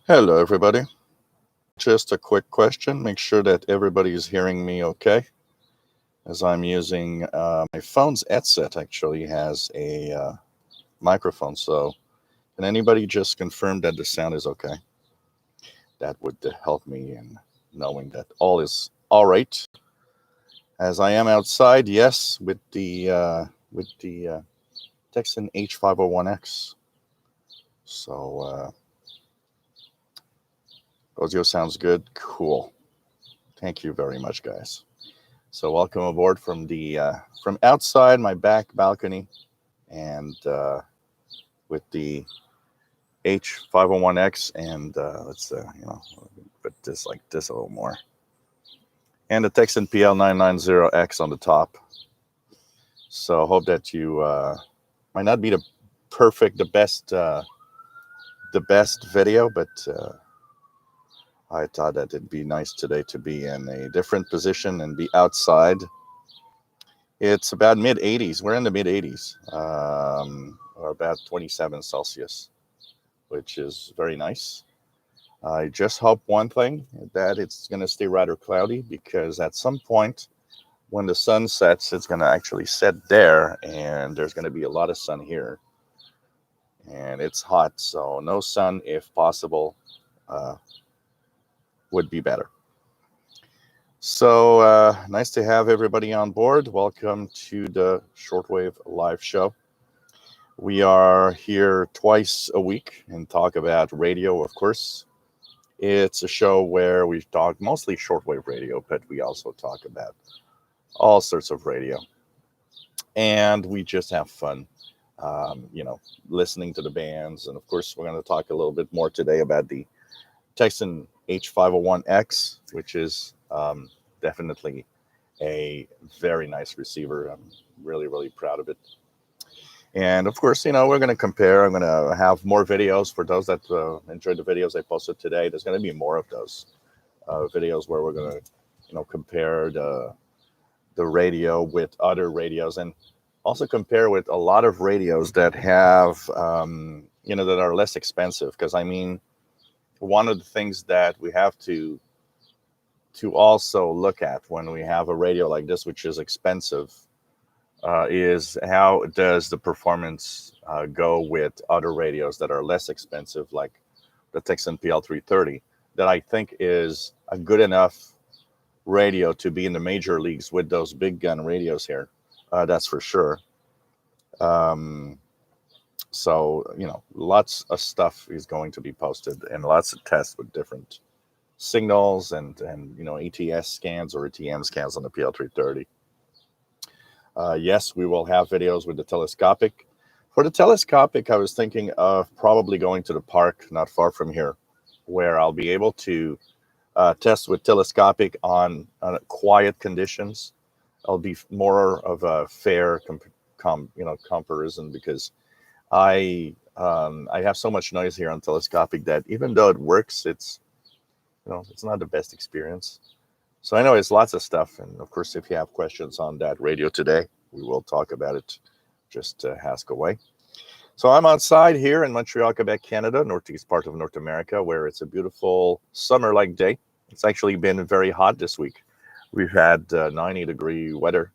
Hello, everybody. Just a quick question. Make sure that everybody is hearing me okay, as I'm using my phone's headset. Actually, has a microphone. So, can anybody just confirm that the sound is okay? That would help me in knowing that all is all right. As I am outside, yes, with the Texan H501X. So, audio sounds good. Cool. Thank you very much, guys. So welcome aboard from outside my back balcony, and with the H501X, and let's put this like this a little more, and the Texan PL990X on the top. So hope that you might not be the best video, but I thought that it'd be nice today to be in a different position and be outside. It's about mid 80s. We're in the mid 80s, or about 27 Celsius, which is very nice. I just hope one thing that it's going to stay rather cloudy because at some point when the sun sets, it's going to actually set there and there's going to be a lot of sun here. And it's hot, so no sun if possible uh, would be better. So nice to have everybody on board. Welcome to the Shortwave live show. We are here twice a week and talk about radio, of course. It's a show where we talk mostly shortwave radio, but we also talk about all sorts of radio. And we just have fun, listening to the bands. And of course, we're going to talk a little bit more today about the Texan H501X, which is definitely a very nice receiver. I'm really, really proud of it. And of course, we're going to compare. I'm going to have more videos for those that enjoyed the videos I posted today. There's going to be more of those videos where we're going to, compare the radio with other radios and also compare with a lot of radios that have, that are less expensive. Because I mean, one of the things that we have to also look at when we have a radio like this, which is expensive, is how does the performance go with other radios that are less expensive, like the Texan PL330, that I think is a good enough radio to be in the major leagues with those big gun radios here. That's for sure. Um, so, lots of stuff is going to be posted and lots of tests with different signals and ATS scans or ATM scans on the PL330. Yes, we will have videos with the telescopic. For the telescopic, I was thinking of probably going to the park not far from here, where I'll be able to test with telescopic on quiet conditions. I'll be more of a fair comparison because I have so much noise here on telescopic that even though it works, it's not the best experience. So I know it's lots of stuff, and of course, if you have questions on that radio today, we will talk about it. Just ask away. So I'm outside here in Montreal, Quebec, Canada, northeast part of North America, where it's a beautiful summer-like day. It's actually been very hot this week. We've had 90-degree weather,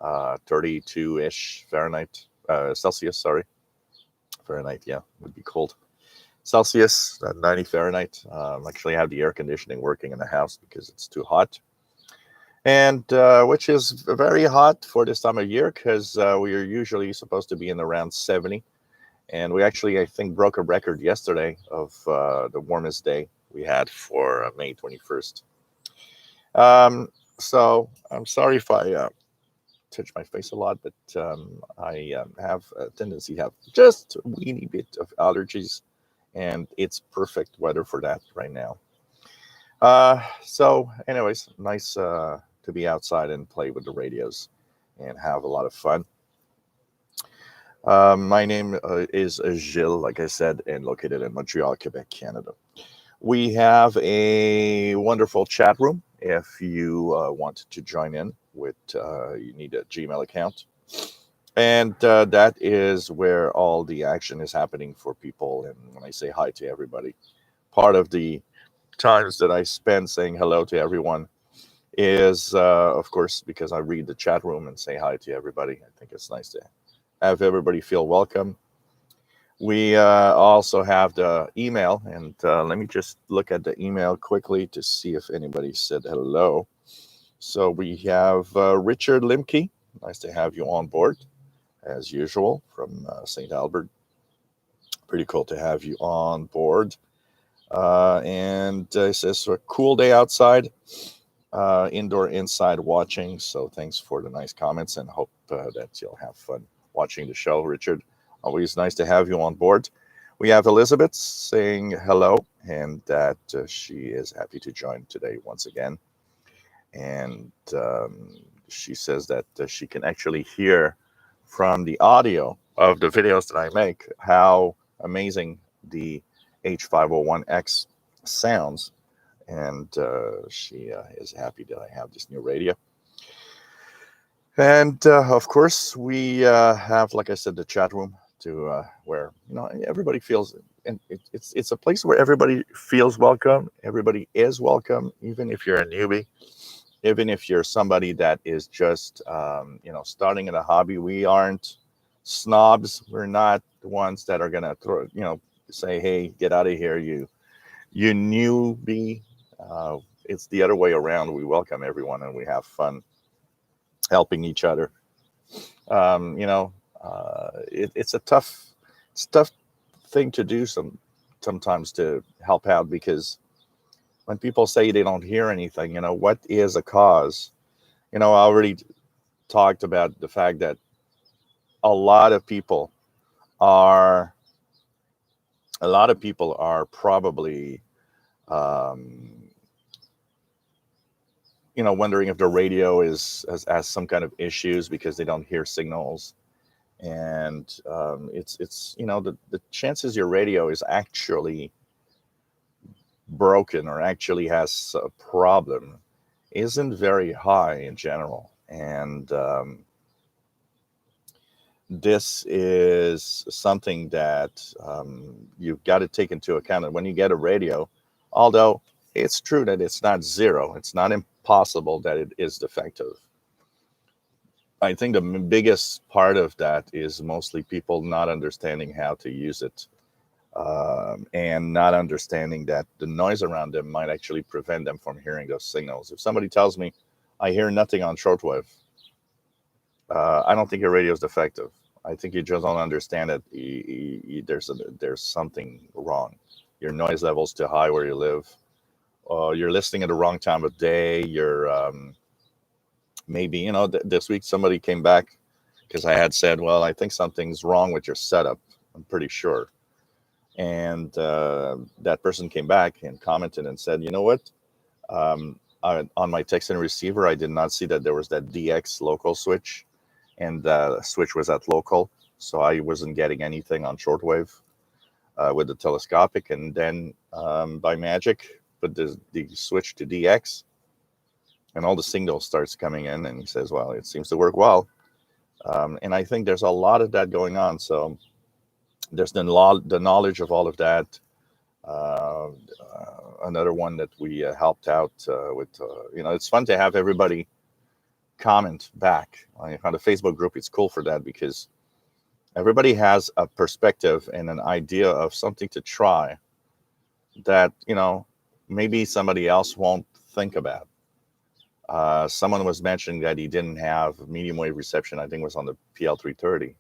32-ish Fahrenheit, Celsius, sorry. Fahrenheit, yeah, would be cold. Celsius, 90 Fahrenheit. Actually, I have the air conditioning working in the house because it's too hot. And which is very hot for this time of year because we are usually supposed to be in around 70. And we actually, I think, broke a record yesterday of the warmest day we had for May 21st. So I'm sorry if I touch my face a lot, but I have a tendency to have just a weeny bit of allergies. And it's perfect weather for that right now. So anyways, nice to be outside and play with the radios and have a lot of fun. My name is Gilles, like I said, and located in Montreal, Quebec, Canada. We have a wonderful chat room. If you want to join in with, you need a Gmail account. And that is where all the action is happening for people. And when I say hi to everybody, part of the times that I spend saying hello to everyone is, of course, because I read the chat room and say hi to everybody. I think it's nice to have everybody feel welcome. We also have the email, and let me just look at the email quickly to see if anybody said hello. So we have Richard Limke. Nice to have you on board, as usual, from St. Albert. Pretty cool to have you on board. And it says a cool day outside, indoor, inside watching. So thanks for the nice comments, and hope that you'll have fun watching the show, Richard. Always nice to have you on board. We have Elizabeth saying hello, and that she is happy to join today once again. And she says that she can actually hear from the audio of the videos that I make how amazing the H501X sounds. And she is happy that I have this new radio. And of course, we have, like I said, the chat room to where everybody feels, and it's a place where everybody feels welcome. Everybody is welcome, even if you're a newbie, even if you're somebody that is just starting in a hobby. We aren't snobs. We're not the ones that are gonna say, "Hey, get out of here, you newbie." It's the other way around. We welcome everyone, and we have fun helping each other. It's a tough thing to do sometimes to help out, because when people say they don't hear anything, what is a cause? I already talked about the fact that a lot of people are probably wondering if the radio has some kind of issues because they don't hear signals. And it's the chances your radio is actually broken or actually has a problem isn't very high in general. And this is something that you've got to take into account. And when you get a radio, although it's true that it's not zero, it's not impossible that it is defective. I think the biggest part of that is mostly people not understanding how to use it, and not understanding that the noise around them might actually prevent them from hearing those signals. If somebody tells me, I hear nothing on shortwave, I don't think your radio is defective. I think you just don't understand that there's something wrong. Your noise level's too high where you live. You're listening at the wrong time of day. You're maybe, this week somebody came back because I had said, well, I think something's wrong with your setup. I'm pretty sure. And that person came back and commented and said, you know what? On my text and receiver, I did not see that there was that DX local switch, and the switch was at local. So I wasn't getting anything on shortwave with the telescopic. And then by magic, put the switch to DX, and all the signals starts coming in, and he says, well, it seems to work well. And I think there's a lot of that going on. So there's the knowledge of all of that. Another one that we helped out with, it's fun to have everybody comment back on the Facebook group. It's cool for that because everybody has a perspective and an idea of something to try that, maybe somebody else won't think about. Someone was mentioning that he didn't have medium wave reception. I think it was on the PL330.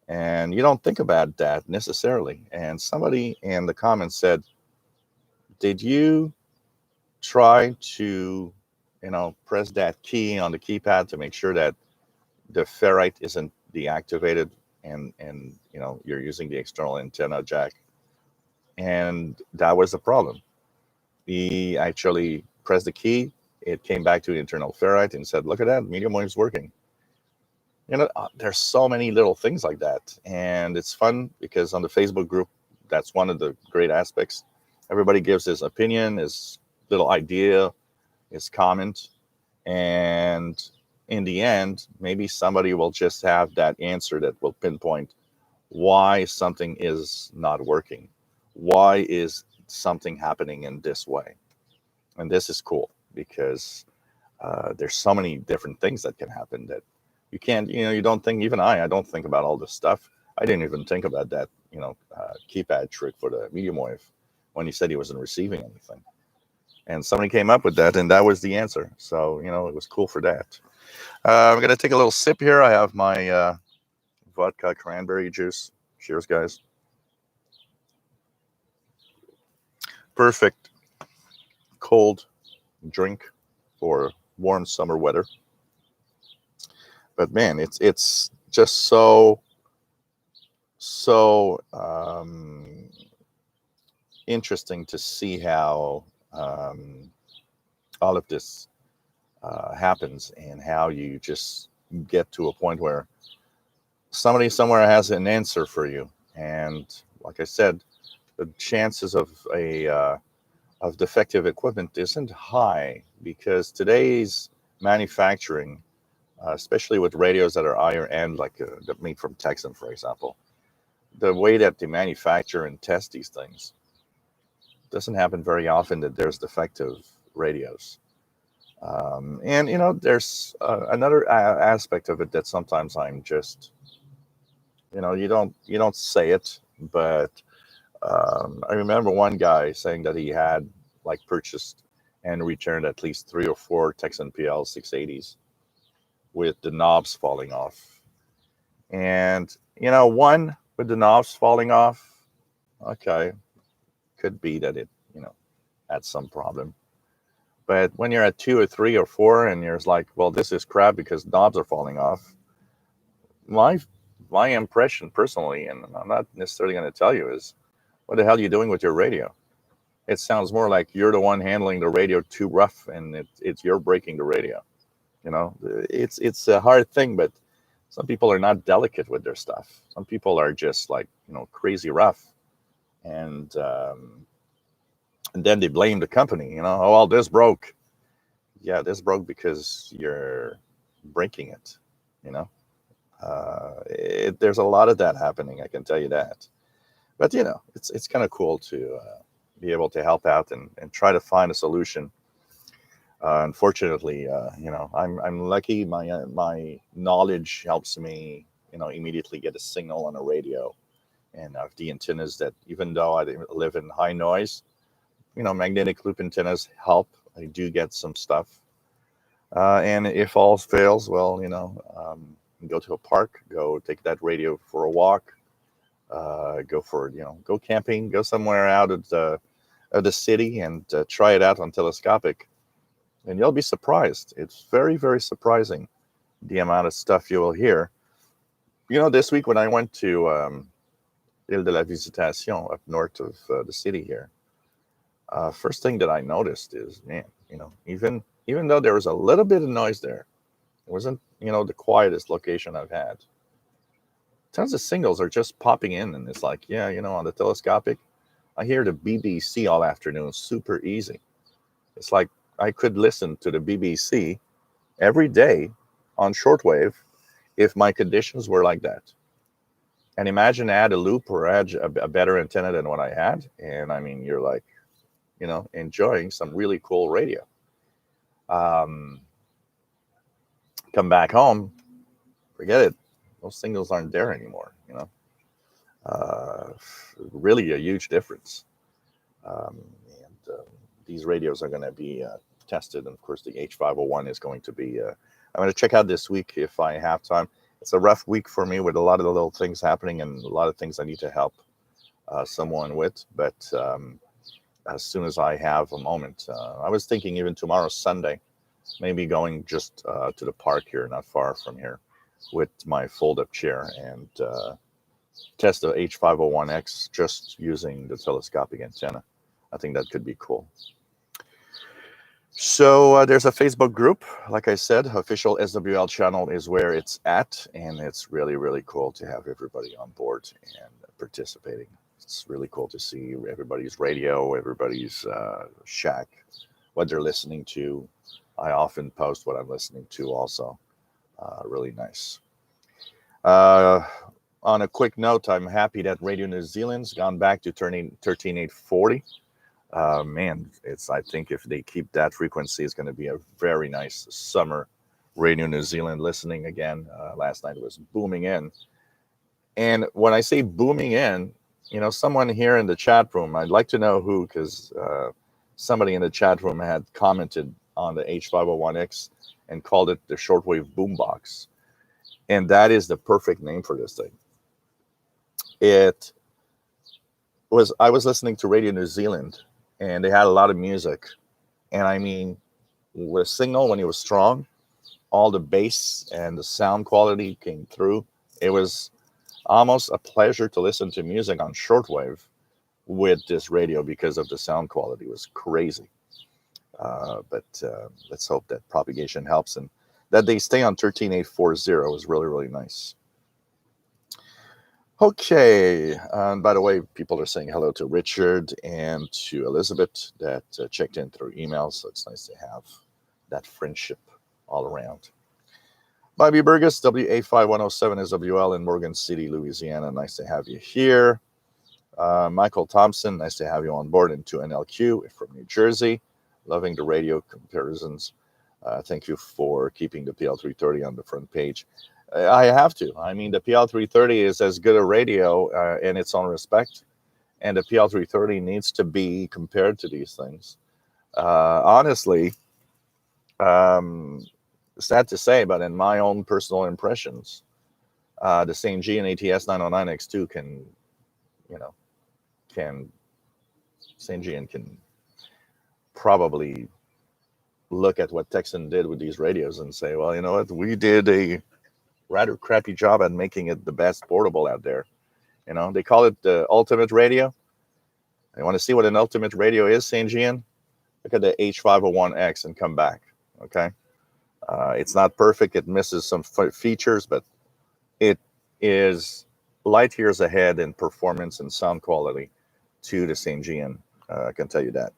And you don't think about that necessarily. And somebody in the comments said, did you try to, press that key on the keypad to make sure that the ferrite isn't deactivated and you're using the external antenna jack? And that was the problem. He actually pressed the key. It came back to the internal ferrite and said, look at that, medium wave's working. There's so many little things like that. And it's fun because on the Facebook group, that's one of the great aspects. Everybody gives his opinion, his little idea, his comment. And in the end, maybe somebody will just have that answer that will pinpoint why something is not working. Why is something happening in this way. And this is cool because there's so many different things that can happen that you can't, you don't think, even I don't think about all this stuff. I didn't even think about that, keypad trick for the medium wave when he said he wasn't receiving anything. And somebody came up with that, and that was the answer. So, it was cool for that. I'm going to take a little sip here. I have my vodka cranberry juice. Cheers, guys. Perfect cold drink for warm summer weather. But man, it's just so interesting to see how all of this happens, and how you just get to a point where somebody somewhere has an answer for you. And like I said, the chances of of defective equipment isn't high, because today's manufacturing, especially with radios that are higher end, like that made from Texan, for example, the way that they manufacture and test these things doesn't happen very often that there's defective radios. And there's another aspect of it that sometimes I'm just, you don't say it, but I remember one guy saying that he had like purchased and returned at least 3 or 4 Texan PL 680s with the knobs falling off. And one with the knobs falling off, okay, could be that it had some problem. But when you're at 2 or 3 or 4 and you're like, well, this is crap because knobs are falling off, my impression personally, and I'm not necessarily going to tell you, is what the hell are you doing with your radio? It sounds more like you're the one handling the radio too rough, and it's you're breaking the radio. It's a hard thing, but some people are not delicate with their stuff. Some people are just like, crazy rough. And then they blame the company, oh, well, this broke. Yeah, this broke because you're breaking it, there's a lot of that happening, I can tell you that. But, it's kind of cool to be able to help out and try to find a solution. Unfortunately, I'm lucky. My knowledge helps me, immediately get a signal on a radio, and the antennas that, even though I live in high noise, magnetic loop antennas help. I do get some stuff, and if all fails, well, go to a park, go take that radio for a walk, go camping, go somewhere out of the city, and try it out on telescopic. And you'll be surprised. It's very, very surprising the amount of stuff you will hear. This week when I went to Ile de la Visitation up north of the city here, first thing that I noticed is, man, even though there was a little bit of noise there, it wasn't, the quietest location I've had. Tons of singles are just popping in, and it's like, yeah, on the telescopic, I hear the BBC all afternoon, super easy. It's like I could listen to the BBC every day on shortwave if my conditions were like that. And imagine add a loop or add a better antenna than what I had, and I mean, you're like, enjoying some really cool radio. Come back home, forget it. Those signals aren't there anymore. Really a huge difference. These radios are going to be tested, and of course the H501 is going to be. I'm going to check out this week if I have time. It's a rough week for me with a lot of the little things happening and a lot of things I need to help someone with. But as soon as I have a moment, I was thinking even tomorrow, Sunday, maybe going just to the park here, not far from here, with my fold-up chair and test the H501X just using the telescopic antenna. I think that could be cool. So there's a Facebook group. Like I said, official SWL channel is where it's at, and it's really, really cool to have everybody on board and participating. It's really cool to see everybody's radio, everybody's shack, what they're listening to. I often post what I'm listening to also. Really nice. On a quick note, I'm happy that Radio New Zealand's gone back to turning 13840. Man, it's I think if they keep that frequency, it's going to be a very nice summer Radio New Zealand listening again. Last night it was booming in, and when I say booming in, someone here in the chat room, I'd like to know who, because somebody in the chat room had commented on the H501X and called it the shortwave boombox, and that is the perfect name for this thing. It was I was listening to Radio New Zealand, and they had a lot of music, and I mean, the signal when it was strong, all the bass and the sound quality came through. It was almost a pleasure to listen to music on shortwave with this radio because of the sound quality. It was crazy. But let's hope that propagation helps and that they stay on 13840 is really, really nice. Okay. And by the way, people are saying hello to Richard and to Elizabeth that checked in through email. So it's nice to have that friendship all around. Bobby Burgess, WA5107 is WL in Morgan City, Louisiana. Nice to have you here. Michael Thompson, nice to have you on board. And to NLQ from New Jersey. Loving the radio comparisons. Thank you for keeping the PL330 on the front page. I have to. I mean, the PL330 is as good a radio in its own respect. And the PL330 needs to be compared to these things. Honestly, sad to say, but in my own personal impressions, the St. G and ATS 909X2 St. G can probably look at what Texan did with these radios and say, well, you know what, we did a rather crappy job at making it the best portable out there. They call it the ultimate radio. You want to see what an ultimate radio is, St. Gian? Look at the H501X and come back, okay? It's not perfect. It misses some features, but it is light years ahead in performance and sound quality to the St. Gian. I can tell you that.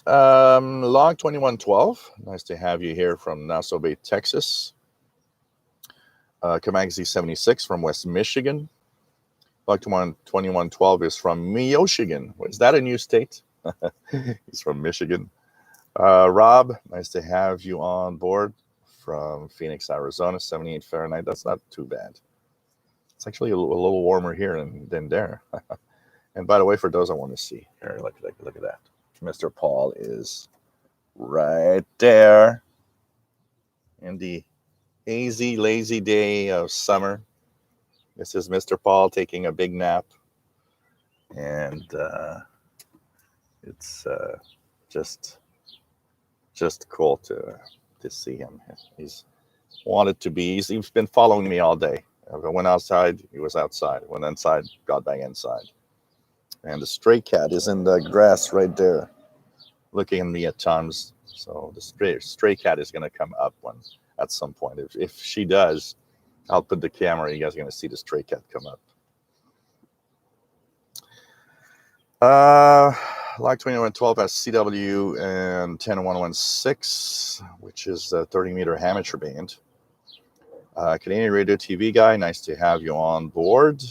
Log 2112, nice to have you here from Nassau Bay, Texas. Kamagzi 76 from West Michigan. Log 2112 is from Michigan. Is that a new state? He's from Michigan. Rob, nice to have you on board from Phoenix, Arizona, 78 Fahrenheit. That's not too bad. It's actually a little warmer here than there. And by the way, for those I want to see, here, look at that. Mr. Paul is right there in the hazy, lazy day of summer. This is Mr. Paul taking a big nap. And it's just cool to see him. He's wanted to be. He's been following me all day. I went outside, he was outside. Went inside, got back inside. And the stray cat is in the grass right there, looking at me at times. So the stray cat is going to come up at some point. If she does, I'll put the camera. You guys are going to see the stray cat come up. Like 2112 has CW and 10116, which is a 30-meter amateur band. Canadian Radio TV guy, nice to have you on board.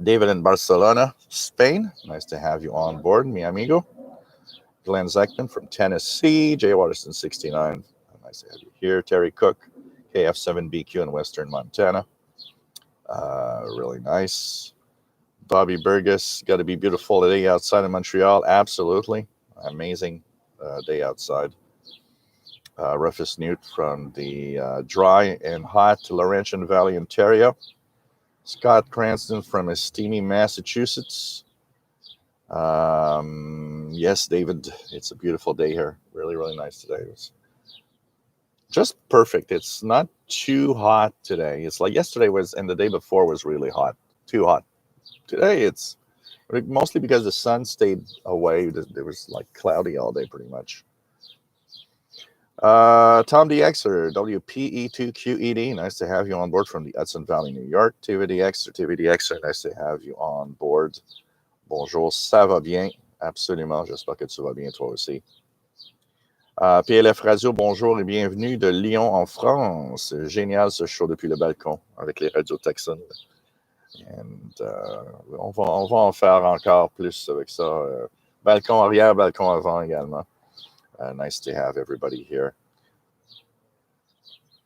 David in Barcelona, Spain, nice to have you on board, mi amigo. Glenn Zeckman from Tennessee, Jay Watterson 69, nice to have you here. Terry Cook, KF7BQ in Western Montana, really nice. Bobby Burgess, got to be beautiful today outside in Montreal. Absolutely. Amazing day outside. Rufus Newt from the dry and hot Laurentian Valley, Ontario. Scott Cranston from Estime, Massachusetts. Yes, David, it's a beautiful day here. Really, really nice today. It was just perfect. It's not too hot today. It's like yesterday was, and the day before was really hot. Too hot. Today it's mostly because the sun stayed away. It was like cloudy all day pretty much. Tom DXer, WPE2QED, nice to have you on board from the Hudson Valley, New York. TVDXer, nice to have you on board. Bonjour, ça va bien? Absolument, j'espère que tu vas bien toi aussi. PLF Radio, bonjour et bienvenue de Lyon en France. Génial ce show depuis le balcon avec les radios texanes. On va en faire encore plus avec ça. Balcon arrière, balcon avant également. Nice to have everybody here.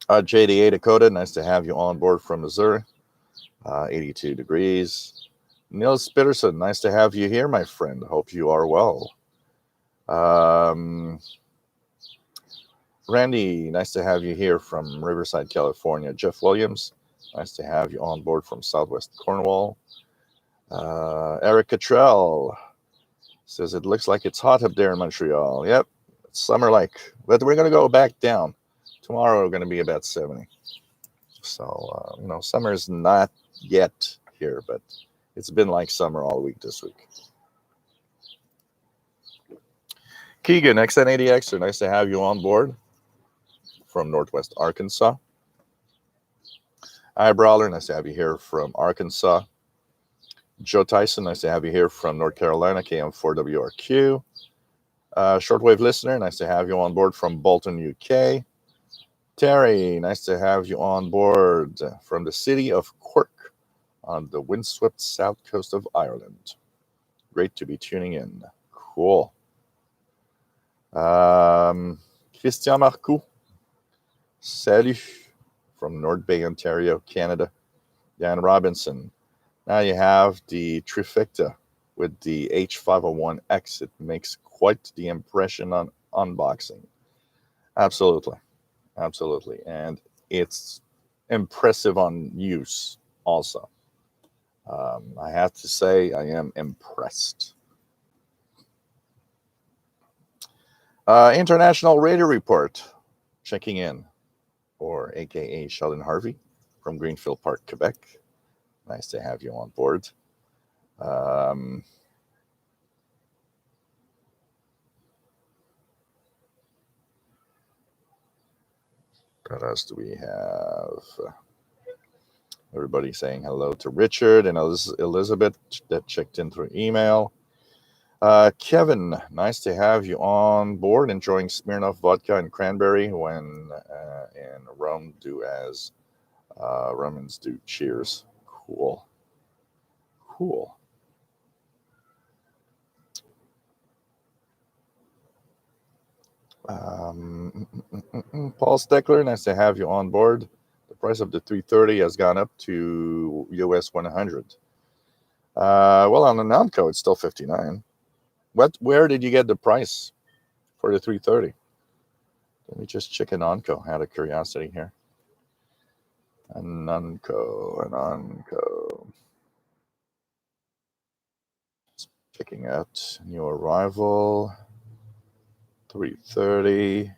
JDA Dakota, nice to have you on board from Missouri. 82 degrees. Nils Spitterson, nice to have you here, my friend. Hope you are well. Randy, nice to have you here from Riverside, California. Jeff Williams, nice to have you on board from Southwest Cornwall. Eric Cottrell says it looks like it's hot up there in Montreal. Yep, it's summer-like, but we're going to go back down. Tomorrow we're going to be about 70. So, summer's not yet here, but it's been like summer all week this week. Keegan, XN80Xer, nice to have you on board from Northwest Arkansas. Hi, Brawler, nice to have you here from Arkansas. Joe Tyson, nice to have you here from North Carolina, KM4WRQ. Shortwave listener, nice to have you on board from Bolton, UK. Terry, nice to have you on board from the city of Cork on the windswept south coast of Ireland. Great to be tuning in. Cool. Christian Marcoux, salut from North Bay, Ontario, Canada. Dan Robinson. Now you have the trifecta with the H501X. It makes quite the impression on unboxing. Absolutely. And it's impressive on use also. I have to say I am impressed. International Radio Report checking in, or AKA Sheldon Harvey from Greenfield Park, Quebec. Nice to have you on board. What else do we have? Everybody saying hello to Richard and Elizabeth that checked in through email. Kevin, nice to have you on board, enjoying Smirnoff vodka and cranberry when and rum do as Romans do. Cheers. Cool. Paul Steckler, nice to have you on board. The price of the 330 has gone up to US 100. Well, on the Namco, it's still 59. Where did you get the price for the 330? Let me just check an Onco out of curiosity here. An Onco. Checking out new arrival. 330.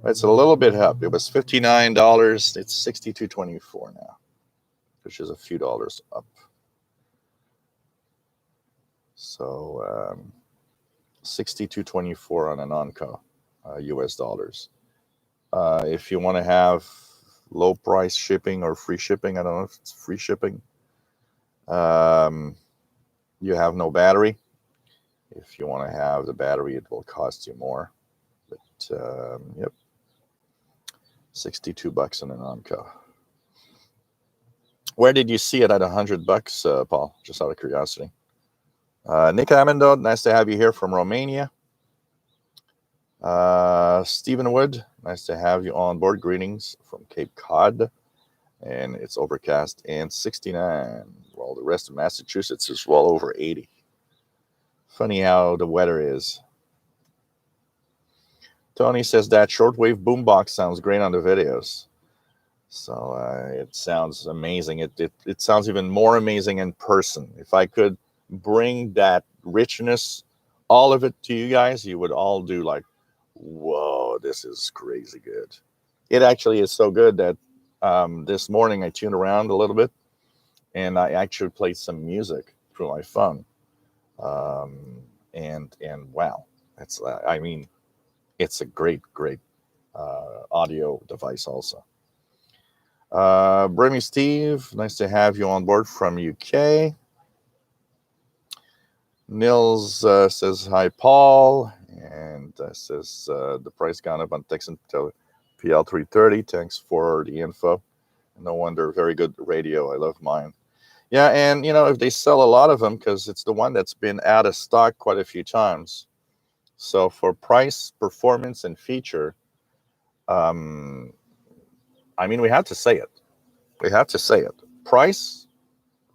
It's a little bit up. It was $59. It's $62.24 now, which is a few dollars up. So $62.24 on an Onco, US dollars. If you want to have low price shipping or free shipping, I don't know if it's free shipping. You have no battery. If you want to have the battery, it will cost you more. But yep, $62 on an Onco. Where did you see it at $100, Paul? Just out of curiosity. Nick Amendo, nice to have you here from Romania. Stephen Wood, nice to have you on board. Greetings from Cape Cod. And it's overcast and 69. While the rest of Massachusetts is well over 80. Funny how the weather is. Tony says that shortwave boombox sounds great on the videos. So it sounds amazing. It sounds even more amazing in person. If I could bring that richness, all of it to you guys, you would all do like, whoa, this is crazy good. It actually is so good that this morning I tuned around a little bit and I actually played some music through my phone. And wow, it's it's a great audio device also. Brimmy Steve, nice to have you on board from UK. Nils says hi, Paul, And says the price gone up on Texan PL330. Thanks for the info. No wonder, very good radio. I love mine. Yeah, and if they sell a lot of them, because it's the one that's been out of stock quite a few times. So for price, performance, and feature, I mean, we have to say it. We have to say it. Price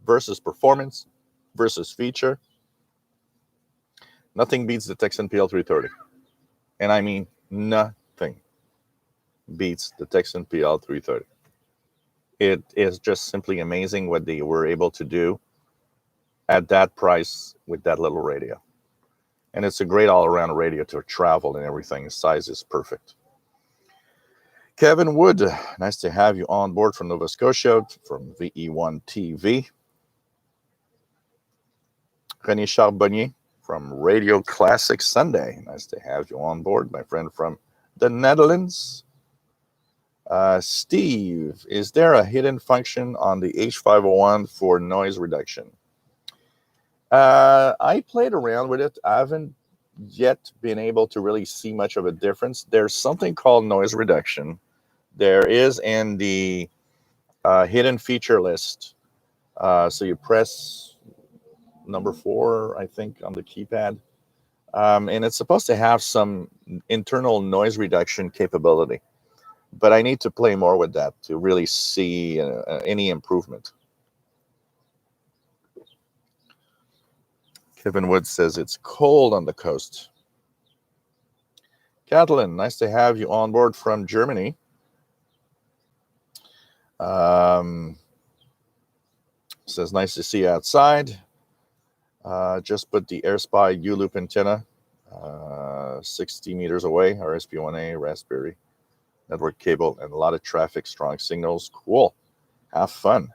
versus performance versus feature. Nothing beats the Texan PL330. And I mean, nothing beats the Texan PL330. It is just simply amazing what they were able to do at that price with that little radio. And it's a great all-around radio to travel and everything. The size is perfect. Kevin Wood, nice to have you on board from Nova Scotia, from VE1 TV. René Charbonnier from Radio Classic Sunday. Nice to have you on board, my friend from the Netherlands. Steve, is there a hidden function on the H501 for noise reduction? I played around with it. I haven't yet been able to really see much of a difference. There's something called noise reduction. There is in the hidden feature list. So you press number 4, I think, on the keypad. And it's supposed to have some internal noise reduction capability. But I need to play more with that to really see any improvement. Kevin Wood says it's cold on the coast. Kathleen, nice to have you on board from Germany. Says nice to see you outside. Just put the AirSpy U-loop antenna 60 meters away, RSP1A, Raspberry network cable, and a lot of traffic, strong signals. Cool. Have fun.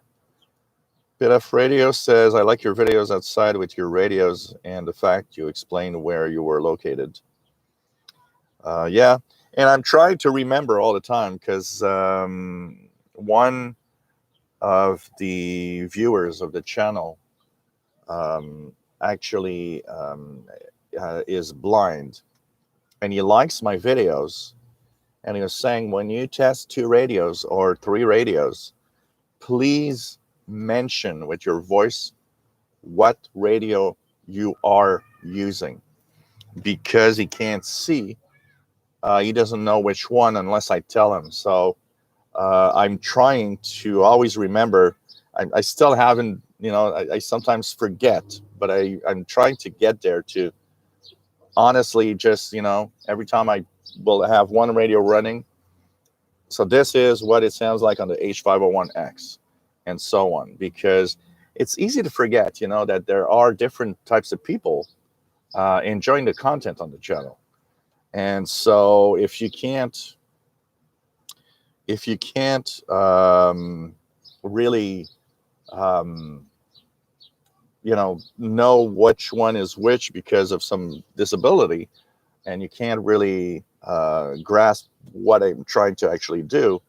Bit of Radio says, I like your videos outside with your radios and the fact you explain where you were located. Yeah, and I'm trying to remember all the time because one of the viewers of the channel actually is blind, and he likes my videos. And he was saying, when you test 2 radios or 3 radios, please mention with your voice what radio you are using, because he can't see. He doesn't know which one unless I tell him. So I'm trying to always remember. I still haven't, I sometimes forget, but I'm trying to get there to honestly just, every time I will have one radio running. So this is what it sounds like on the H501X and so on, because it's easy to forget, that there are different types of people enjoying the content on the channel. And so if you can't really, know which one is which because of some disability, and you can't really grasp what I'm trying to actually do,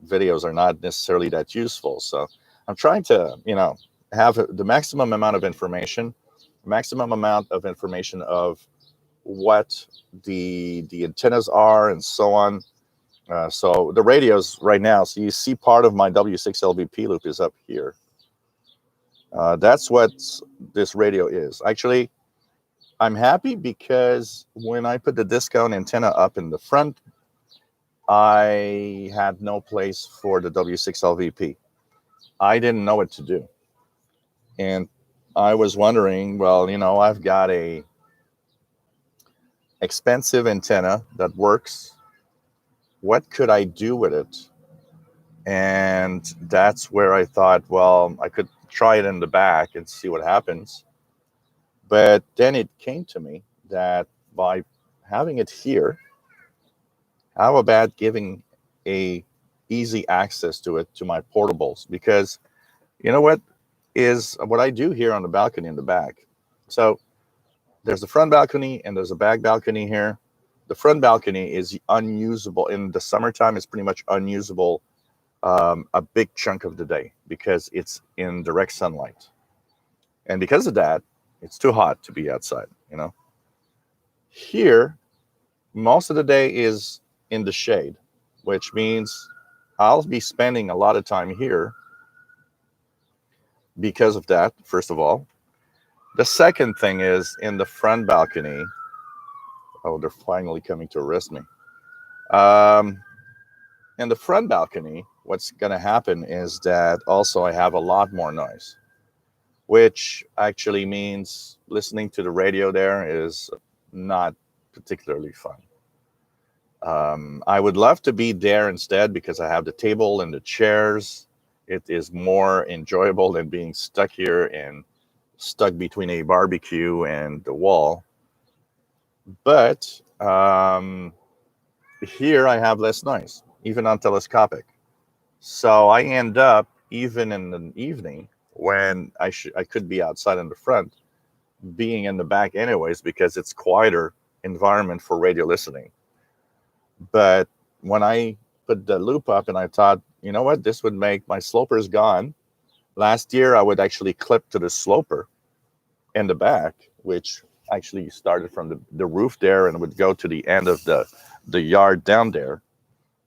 videos are not necessarily that useful. So I'm trying to, have the maximum amount of information of what the antennas are and so on. So the radios right now, so you see part of my W6LVP loop is up here. That's what this radio is. Actually, I'm happy because when I put the discount antenna up in the front, I had no place for the W6LVP. I didn't know what to do. And I was wondering, well, I've got a expensive antenna that works. What could I do with it? And that's where I thought, well, I could try it in the back and see what happens. But then it came to me that by having it here, how about giving a easy access to it to my portables? Because what I do here on the balcony in the back. So there's the front balcony and there's a back balcony here. The front balcony is unusable in the summertime. It's pretty much unusable a big chunk of the day because it's in direct sunlight. And because of that, it's too hot to be outside. you know. Here, most of the day is in the shade, which means I'll be spending a lot of time here because of that, first of all. The second thing is in the front balcony. Oh, they're finally coming to arrest me. Um, in the front balcony, what's going to happen is that also I have a lot more noise, which actually means listening to the radio there is not particularly fun. I would love to be there instead because I have the table and the chairs. It is more enjoyable than being stuck here and stuck between a barbecue and the wall. But here I have less noise, even on telescopic. So I end up, even in the evening, when I could be outside in the front, being in the back anyways, because it's quieter environment for radio listening. But when I put the loop up and I thought, you know what, this would make my slopers gone. Last year, I would actually clip to the sloper in the back, which actually started from the roof there and would go to the end of the yard down there,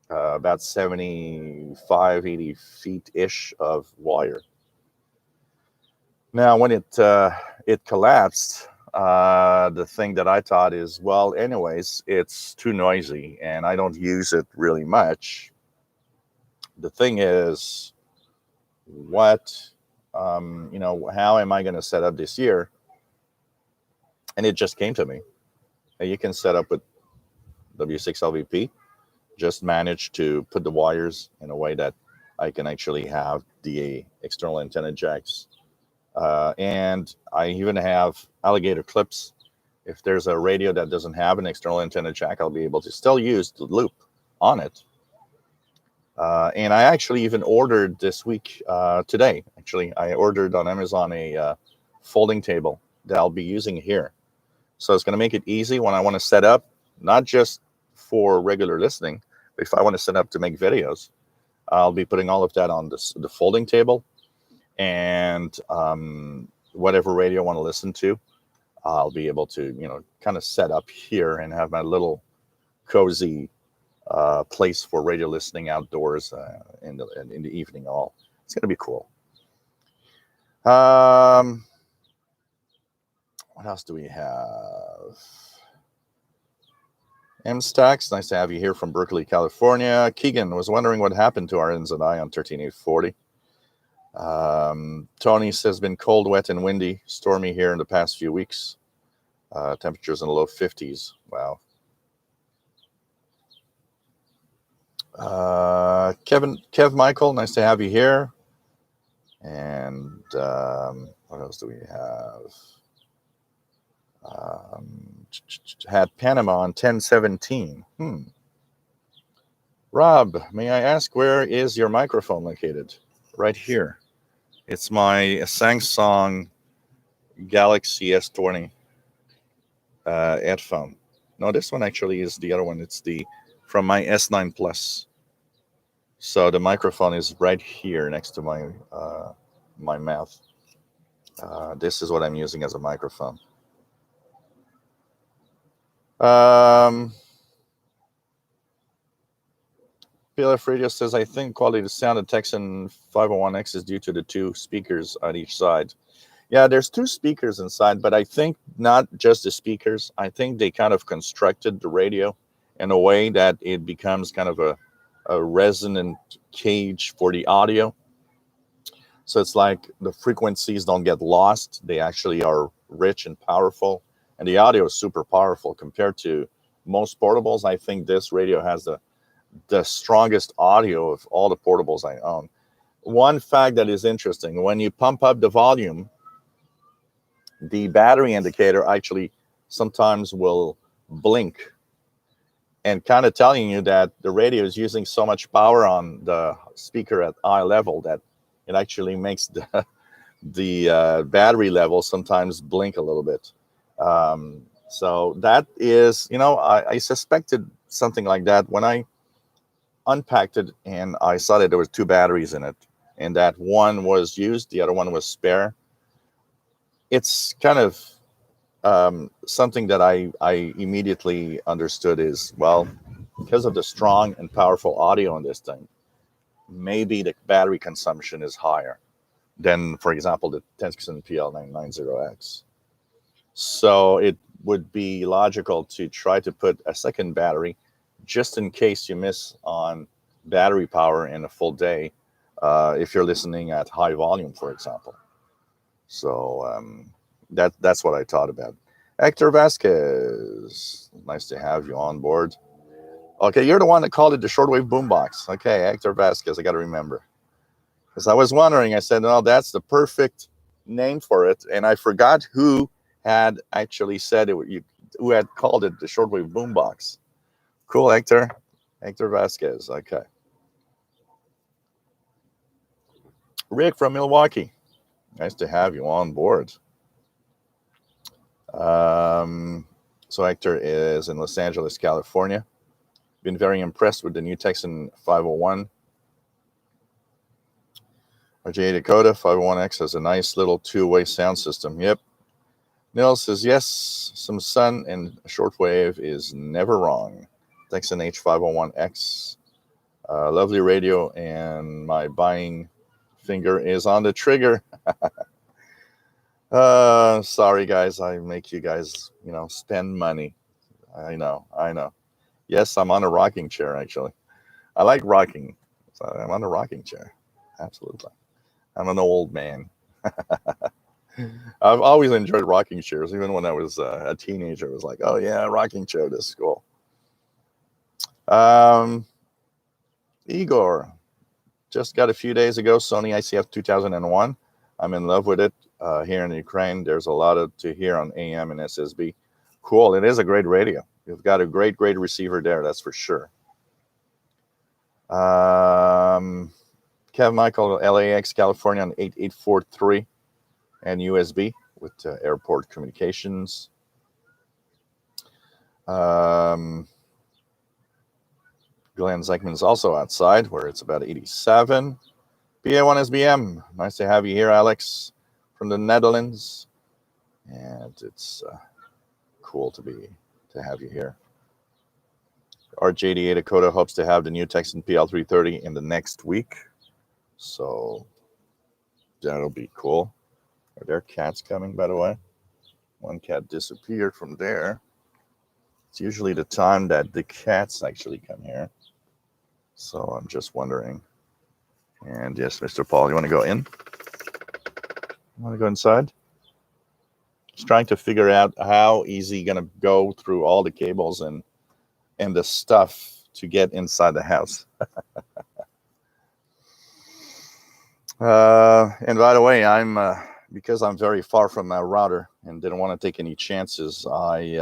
about 75, 80 feet-ish of wire. Now, when it collapsed, the thing that I thought is, well, anyways, it's too noisy and I don't use it really much. The thing is, how am I going to set up this year? And it just came to me. You can set up with W6LVP. Just manage to put the wires in a way that I can actually have the external antenna jacks. And I even have alligator clips. If there's a radio that doesn't have an external antenna jack, I'll be able to still use the loop on it. And I actually even ordered this week, today, actually, I ordered on Amazon a folding table that I'll be using here. So it's going to make it easy when I want to set up, not just for regular listening, but if I want to set up to make videos, I'll be putting all of that on the folding table. And whatever radio I want to listen to, I'll be able to, kind of set up here and have my little cozy place for radio listening outdoors in the evening. It's going to be cool. What else do we have? M-Stacks, nice to have you here from Berkeley, California. Keegan was wondering what happened to our NZI on 13840. Tony says, been cold, wet, and windy, stormy here in the past few weeks. Temperatures in the low 50s. Wow. Kev Michael, nice to have you here. And what else do we have? Had Panama on 1017. Rob, may I ask, where is your microphone located? Right here. It's my Samsung Galaxy S20 headphone. No, this one actually is the other one. It's from my S9 Plus. So the microphone is right here next to my my mouth. This is what I'm using as a microphone. PLF Radio says, I think quality of sound of Texan 501X is due to the two speakers on each side. Yeah, there's two speakers inside, but I think not just the speakers. I think they kind of constructed the radio in a way that it becomes kind of a resonant cage for the audio. So it's like the frequencies don't get lost. They actually are rich and powerful. And the audio is super powerful compared to most portables. I think this radio has the strongest audio of all the portables I own. One fact that is interesting, when you pump up the volume, the battery indicator actually sometimes will blink and kind of telling you that the radio is using so much power on the speaker at eye level that it actually makes the battery level sometimes blink a little bit. So that is, I suspected something like that when I unpacked it and I saw that there were two batteries in it and that one was used, the other one was spare. It's kind of something that I immediately understood is, well, because of the strong and powerful audio on this thing, maybe the battery consumption is higher than, for example, the Tecsun PL990X. So it would be logical to try to put a second battery just in case you miss on battery power in a full day, if you're listening at high volume, for example. So that's what I thought about. Hector Vasquez, nice to have you on board. Okay, you're the one that called it the shortwave boombox. Okay, Hector Vasquez, I got to remember. Because I was wondering, I said, no, that's the perfect name for it. And I forgot who had actually said it, who had called it the shortwave boombox. Cool, Hector. Hector Vasquez, okay. Rick from Milwaukee, nice to have you on board. So Hector is in Los Angeles, California. Been very impressed with the new Tecsun 501. RJ Dakota 501X has a nice little two-way sound system. Yep. Neil says, yes, some sun and shortwave is never wrong. Tecsun H501X. Lovely radio, and my buying finger is on the trigger. Sorry, guys. I make you guys, spend money. I know. Yes, I'm on a rocking chair, actually. I like rocking. So I'm on a rocking chair. Absolutely. I'm an old man. I've always enjoyed rocking chairs. Even when I was a teenager, I was like, oh, yeah, rocking chair, this is cool. Igor, just got a few days ago, Sony ICF 2001. I'm in love with it. Here in Ukraine, there's a lot to hear on AM and SSB. Cool. It is a great radio. You've got a great receiver there, that's for sure. Kev Michael, LAX, California on 8843 and USB with airport communications. Glenn Zeichman's also outside where it's about 87. BA1SBM, nice to have you here, Alex, from the Netherlands. And it's cool to have you here. RJDA Dakota hopes to have the new Tecsun PL330 in the next week. So that'll be cool. Are there cats coming, by the way? One cat disappeared from there. It's usually the time that the cats actually come here. So I'm just wondering. And yes, Mr. Paul, you want to go in? You want to go inside? Just trying to figure out how easy going to go through all the cables and the stuff to get inside the house. And by the way, I'm because I'm very far from my router and didn't want to take any chances, I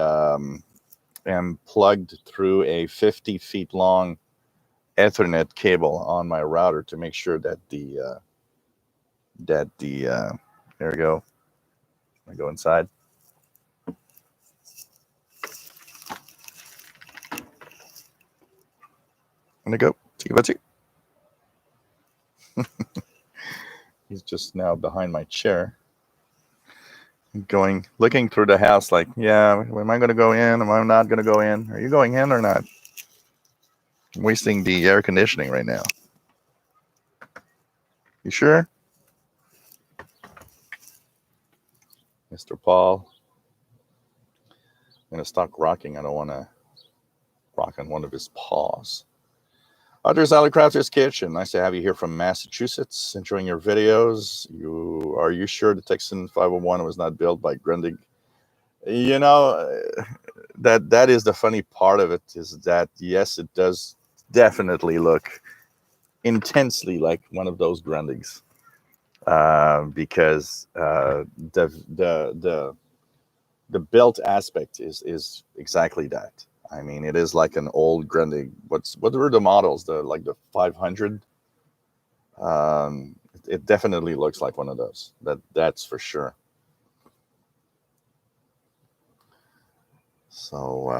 am plugged through a 50 feet long Ethernet cable on my router to make sure that there we go. I go inside. I'm gonna go. He's just now behind my chair, looking through the house like, yeah, am I going to go in? Am I not going to go in? Are you going in or not? I'm wasting the air conditioning right now. You sure? Mr. Paul, I'm going to stop rocking. I don't want to rock on one of his paws. Audrey's Alley Crafter's Kitchen. Nice to have you here from Massachusetts. Enjoying your videos. Are you sure the Tecsun 501 was not built by Grundig? You know, that is the funny part of it, is that yes, it does definitely look intensely like one of those Grundigs, because the built aspect is exactly that. I mean, it is like an old Grundig. What were the models? The 500. It definitely looks like one of those. That's for sure. So,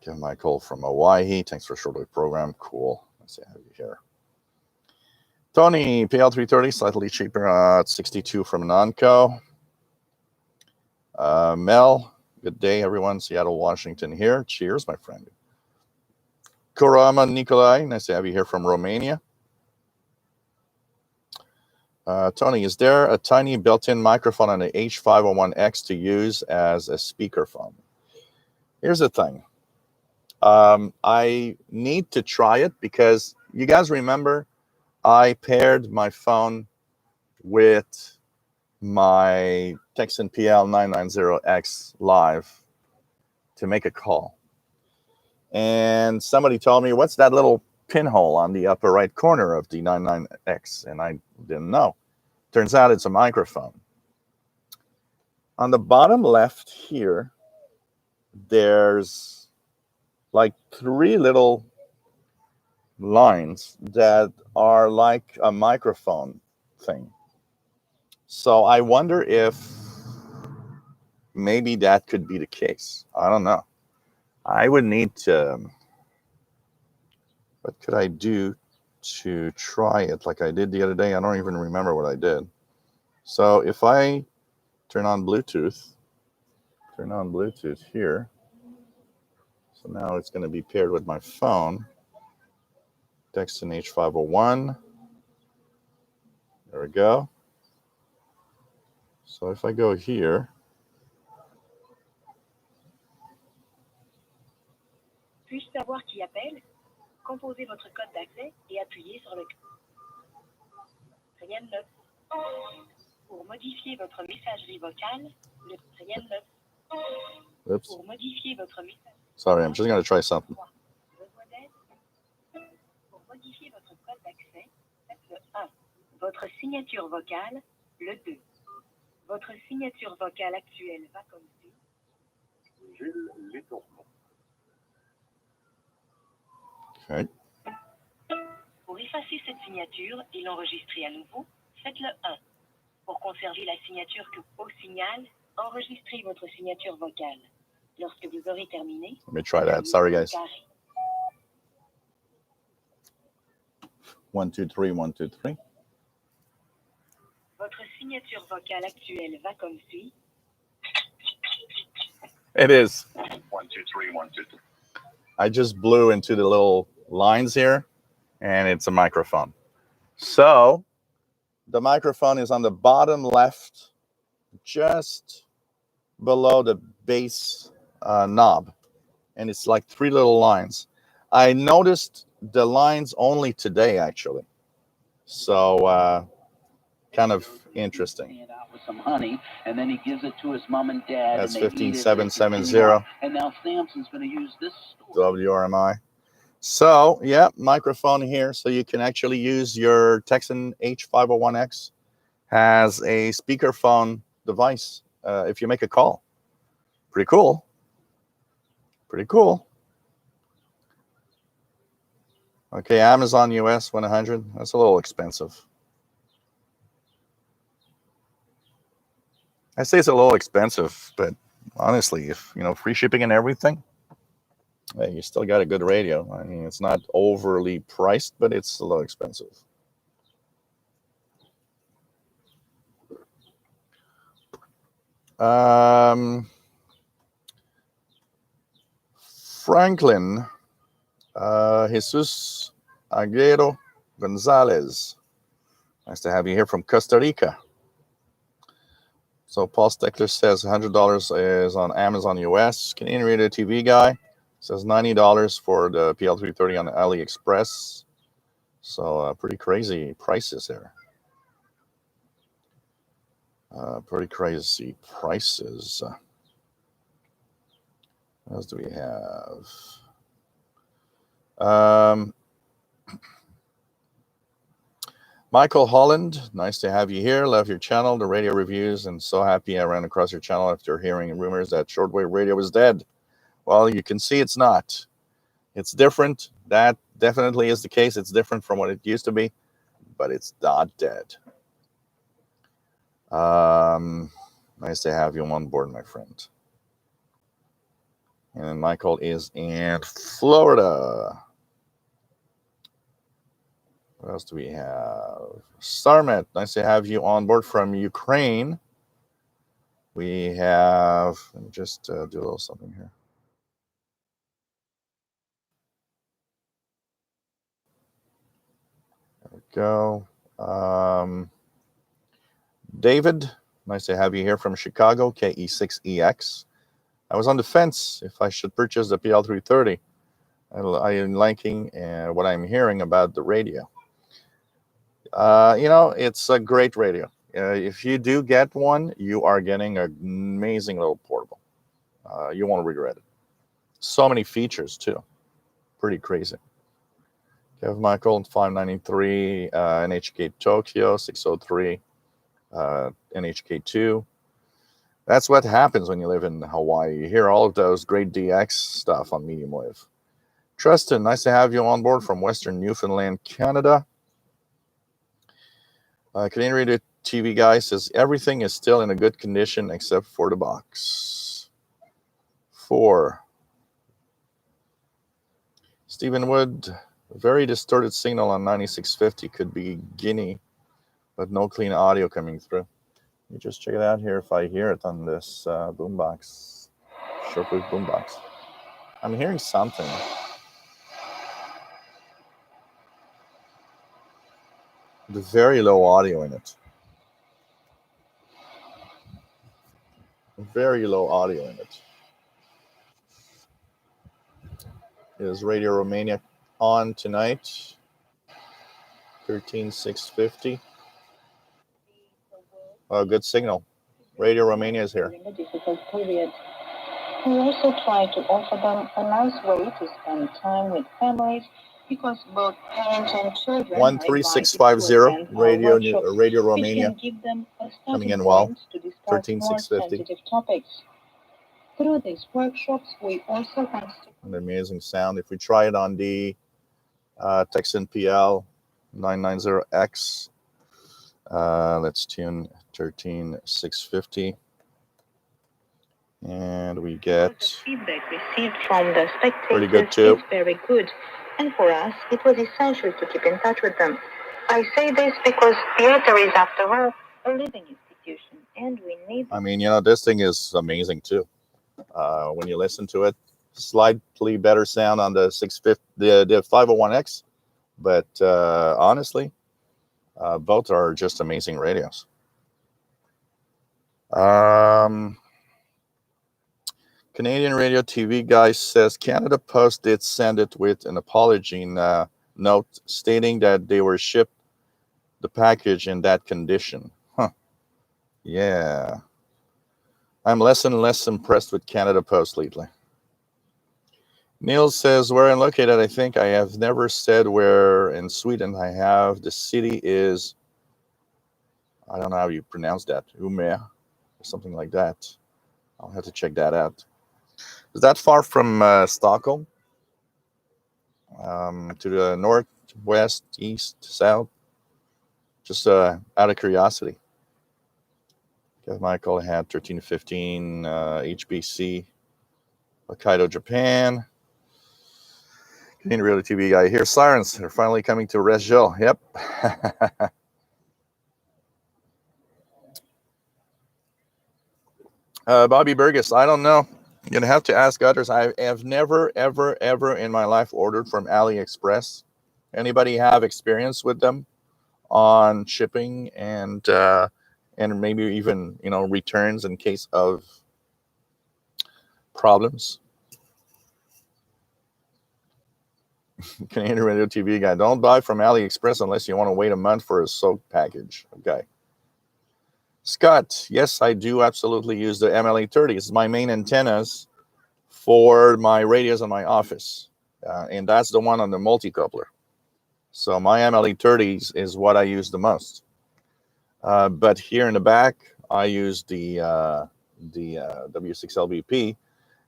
Kevin Michael from Hawaii. Thanks for a shortwave program. Cool. Let's see how you here. Tony, PL330, slightly cheaper at 62 from Nonco. Mel, good day, everyone. Seattle, Washington here. Cheers, my friend. Kurama Nikolai, nice to have you here from Romania. Tony, is there a tiny built-in microphone on the H501X to use as a speakerphone? Here's the thing. I need to try it because you guys remember I paired my phone with my Texan PL990X Live to make a call. And somebody told me, what's that little pinhole on the upper right corner of the 99X? And I didn't know. Turns out it's a microphone. On the bottom left here, there's like 3 little lines that are like a microphone thing. So I wonder if maybe that could be the case. I don't know. I would need to, what could I do to try it like I did the other day? I don't even remember what I did. So if I turn on Bluetooth here. So now it's going to be paired with my phone. Texan H501. There we go. So if I go here. Puis-je savoir qui appelle? Composez votre code d'accès et appuyez sur le... Rien de neuf. Pour modifier votre messagerie vocale, le rien de neuf. Oops. Pour modifier votre message... Sorry, I'm just going to try something. Pour modifier votre code d'accès, faites le 1. Votre signature vocale, le 2. Votre signature vocale actuelle va comme suit. Gilles Létourneau. Okay. Pour effacer cette signature et l'enregistrer à nouveau, faites le 1. Pour conserver la signature au signal, enregistrez votre signature vocale. Lorsque vous aurez terminé, let me try that. Sorry, guys. 1, 2, 3, 1, 2, 3. Votre signature vocale actuelle va comme suit. It is. 1, 2, 3, 1, 2, 3. I just blew into the little lines here, and it's a microphone. So the microphone is on the bottom left, just below the bass knob, and it's like 3 little lines. I noticed the lines only today, actually. So kind of interesting. With some honey, and then he gives it to his mom and dad. That's and they 15770. And now Samson's going to use this story. WRMI. So yeah, microphone here, so you can actually use your Texan H501X as a speakerphone device if you make a call. Pretty cool. Pretty cool. Okay, Amazon US 100. That's a little expensive. I say it's a little expensive, but honestly, if free shipping and everything, hey, you still got a good radio. I mean, it's not overly priced, but it's a little expensive. Franklin, Jesus Aguero Gonzalez. Nice to have you here from Costa Rica. So Paul Steckler says $100 is on Amazon US. Canadian Radio TV guy says $90 for the PL330 on AliExpress. So pretty crazy prices there. Pretty crazy prices. What else do we have? Michael Holland, nice to have you here. Love your channel, the radio reviews, and so happy I ran across your channel after hearing rumors that shortwave radio was dead. Well, you can see it's not. It's different. That definitely is the case. It's different from what it used to be, but it's not dead. Nice to have you on board, my friend. And Michael is in Florida. What else do we have? Sarmet, nice to have you on board from Ukraine. We have, let me just do a little something here. There we go. David, nice to have you here from Chicago, KE6EX. I was on the fence if I should purchase the PL330. I am liking what I'm hearing about the radio. It's a great radio. If you do get one, you are getting an amazing little portable. You won't regret it. So many features, too. Pretty crazy. Kev Michael, 593, NHK Tokyo, 603, NHK2. That's what happens when you live in Hawaii. You hear all of those great DX stuff on medium wave. Tristan, nice to have you on board from Western Newfoundland, Canada. Canadian Radio TV guy says everything is still in a good condition except for the box. 4. Stephen Wood, very distorted signal on 9650 could be Guinea, but no clean audio coming through. Let me just check it out here if I hear it on this boombox, Shortwave boombox. I'm hearing something. The very low audio in it. Very low audio in it. Is Radio Romania on tonight? 13650. Oh, good signal. Radio Romania is here. During a difficult period. We also try to offer them a nice way to spend time with families because both parents and children 13650 Radio Romania coming in well. 13650. Topics. Through these workshops, we also an amazing sound. If we try it on the Texan PL 990X, let's tune 13650. And we get feedback received from the spectators pretty good too. Is very good, and for us, it was essential to keep in touch with them. I say this because theater is, after all, a living institution, and we need. I mean, this thing is amazing too. When you listen to it, slightly better sound on the 650, the 501X, but honestly, both are just amazing radios. Canadian Radio TV guy says Canada Post did send it with an apology note stating that they were shipped the package in that condition. Huh. Yeah. I'm less and less impressed with Canada Post lately. Neil says, where I'm located, I think I have never said where in Sweden I have. The city is, I don't know how you pronounce that, Umeå, or something like that. I'll have to check that out. Is that far from Stockholm? To the north, west, east, south? Just out of curiosity. Michael had 1315 HBC, Hokkaido, Japan. Canadian Radio TV guy here. Sirens, they're finally coming to Resgel. Yep. Bobby Burgess, I don't know. You're going to have to ask others. I have never, ever, ever in my life ordered from AliExpress. Anybody have experience with them on shipping and maybe even, returns in case of problems? Canadian Radio TV guy, don't buy from AliExpress unless you want to wait a month for a soaked package. Okay. Scott, yes, I do absolutely use the MLA30. It's my main antennas for my radios in my office. And that's the one on the multi-coupler. So my MLA30s is what I use the most. But here in the back, I use the W6LBP.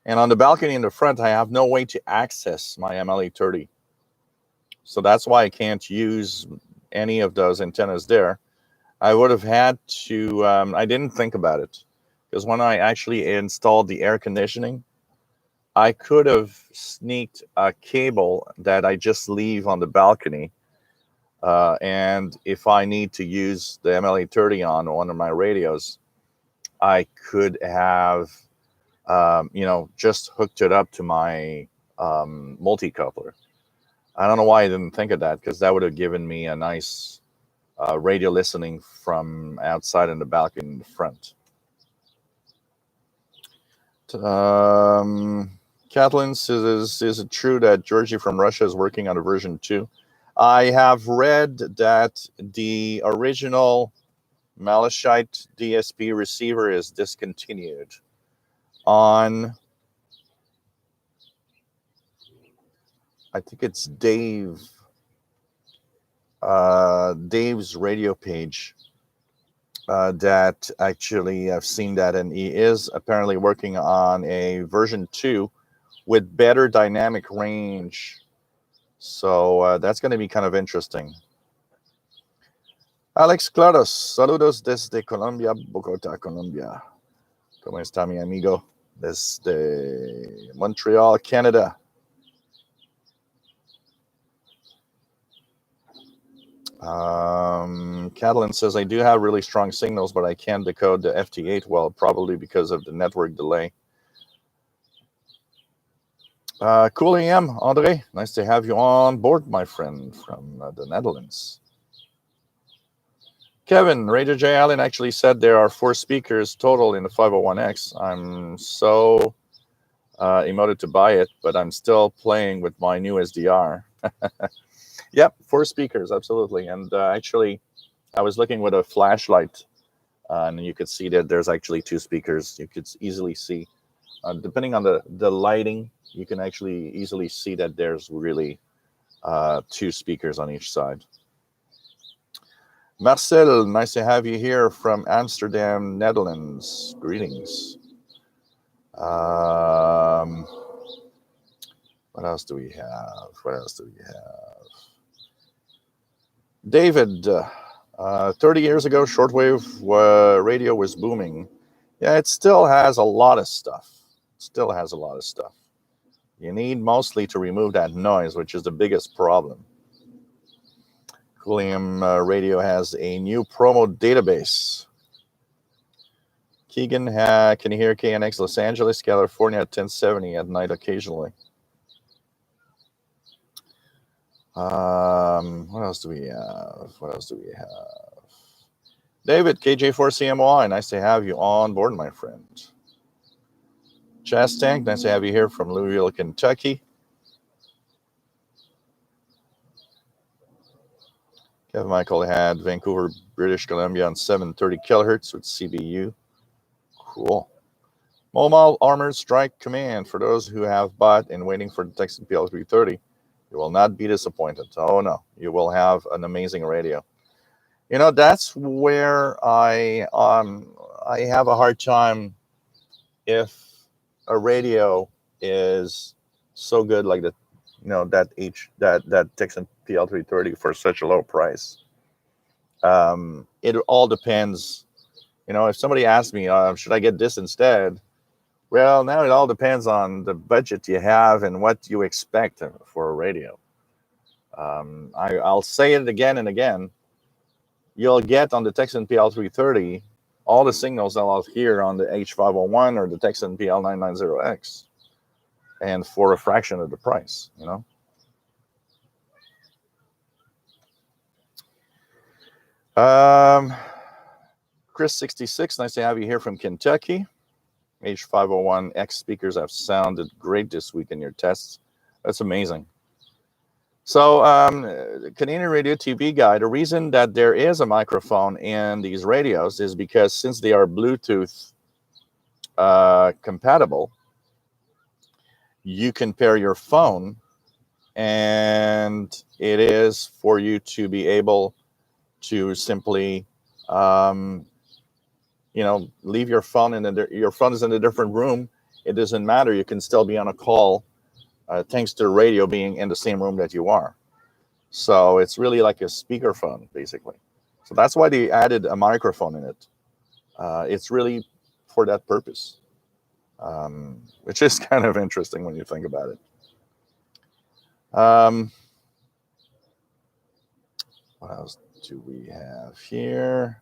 And on the balcony in the front, I have no way to access my MLA30. So that's why I can't use any of those antennas there. I would have had to, I didn't think about it. Because when I actually installed the air conditioning, I could have sneaked a cable that I just leave on the balcony. And if I need to use the MLA30 on one of my radios, I could have, just hooked it up to my multi-coupler. I don't know why I didn't think of that, because that would have given me a nice radio listening from outside in the balcony in the front. Kathleen says, is it true that Georgie from Russia is working on a version 2? I have read that the original Malachite DSP receiver is discontinued on, I think it's Dave's radio page. That actually I've seen that, and he is apparently working on a version 2 with better dynamic range. So that's going to be kind of interesting. Alex Claros, saludos desde Colombia, Bogotá, Colombia. ¿Cómo está mi amigo? Desde Montreal, Canada. Catalan says, I do have really strong signals, but I can't decode the FT8 well, probably because of the network delay. Cool AM, Andre. Nice to have you on board, my friend, from the Netherlands. Kevin, Radio J. Allen actually said there are 4 speakers total in the 501X. I'm so emoted to buy it, but I'm still playing with my new SDR. Yep, 4 speakers, absolutely. And actually, I was looking with a flashlight, and you could see that there's actually 2 speakers. You could easily see, depending on the lighting, you can actually easily see that there's really 2 speakers on each side. Marcel, nice to have you here from Amsterdam, Netherlands. Greetings. What else do we have? David, 30 years ago, shortwave radio was booming. Yeah, it still has a lot of stuff. You need mostly to remove that noise, which is the biggest problem. Coolium Radio has a new promo database. Keegan, can you hear KNX Los Angeles, California at 1070 at night occasionally? What else do we have? David, KJ4CMY, nice to have you on board, my friend. Chas Tank, nice to have you here from Louisville, Kentucky. Kevin Michael had Vancouver, British Columbia on 730 kilohertz with CBU. Cool. Mobile Armored Strike Command, for those who have bought and waiting for the Texan PL330, you will not be disappointed. Oh no, you will have an amazing radio. You know, that's where I have a hard time if a radio is so good like the, that Texan PL330 for such a low price. It all depends. If somebody asks me, should I get this instead? Well, now it all depends on the budget you have and what you expect for a radio. I'll say it again and again. You'll get on the Texan PL330 all the signals that I'll hear on the H501 or the Texan PL990X, and for a fraction of the price, Chris 66, nice to have you here from Kentucky. H501X speakers have sounded great this week in your tests. That's amazing. So, Canadian Radio TV Guy, the reason that there is a microphone in these radios is because since they are Bluetooth compatible, you can pair your phone, and it is for you to be able to simply, leave your phone your phone is in a different room. It doesn't matter. You can still be on a call. Thanks to the radio being in the same room that you are. So it's really like a speakerphone, basically. So that's why they added a microphone in it. It's really for that purpose, which is kind of interesting when you think about it. What else do we have here?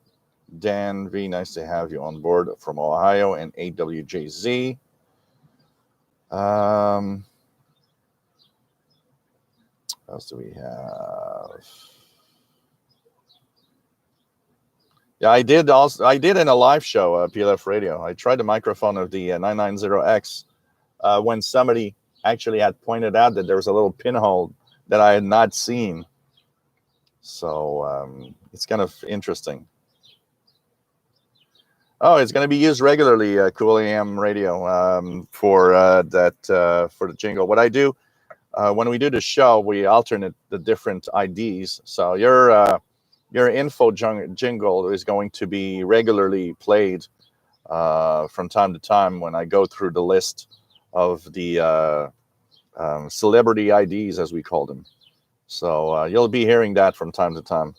Dan V, nice to have you on board from Ohio, and AWJZ. What else do we have? Yeah, I did in a live show, PLF Radio. I tried the microphone of the 990X when somebody actually had pointed out that there was a little pinhole that I had not seen. So it's kind of interesting. Oh, it's going to be used regularly, Cool AM Radio, for for the jingle. What I do when we do the show, we alternate the different IDs. So your info jingle is going to be regularly played from time to time when I go through the list of the celebrity IDs, as we call them. So you'll be hearing that from time to time.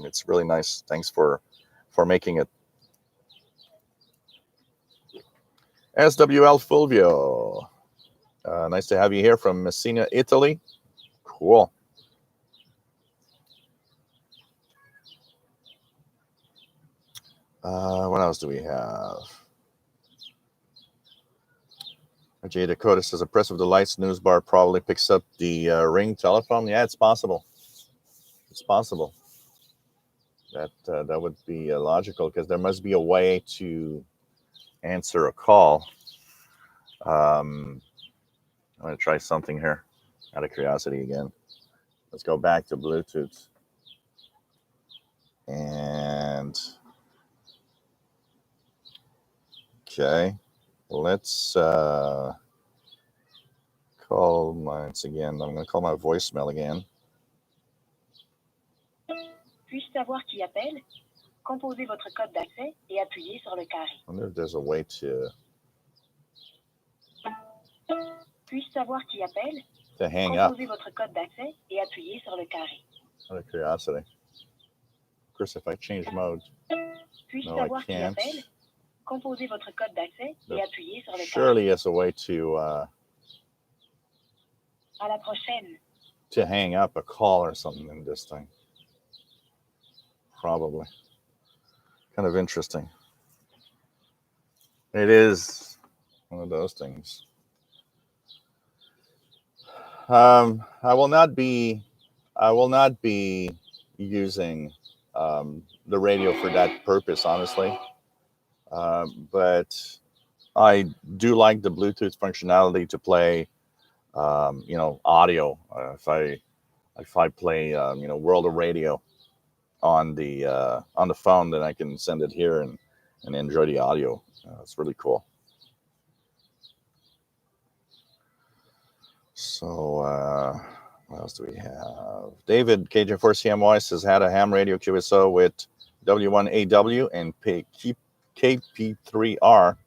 It's really nice. Thanks for making it. SWL Fulvio, nice to have you here from Messina, Italy. Cool. What else do we have? Jay Dakota says, a press of the lights news bar probably picks up the Ring telephone. Yeah, it's possible. It's possible. That would be logical, because there must be a way to answer a call. I'm going to try something here out of curiosity again. Let's go back to Bluetooth. And okay, let's call once again. I'm going to call my voicemail again. Puis-je savoir qui appelle? Composez votre code d'accès et appuyez sur le carré. I wonder if there's a way to. Puis-je savoir qui appelle? To hang up. Composez votre code d'accès et appuyez sur le carré. Out of curiosity. Of course, if I change mode. Puis-je No, I savoir qui can't. appelle? Composez votre code d'accès et appuyez sur le carré. Surely there's a way to. À la prochaine. To hang up a call or something in this thing. Probably. Kind of interesting. It is one of those things. I will not be using the radio for that purpose, honestly. But I do like the Bluetooth functionality to play, audio. If I play, World of Radio on the phone, then I can send it here and enjoy the audio. It's really cool. So what else do we have? David KJ4CMY says, had a ham radio QSO with W1AW and KP3R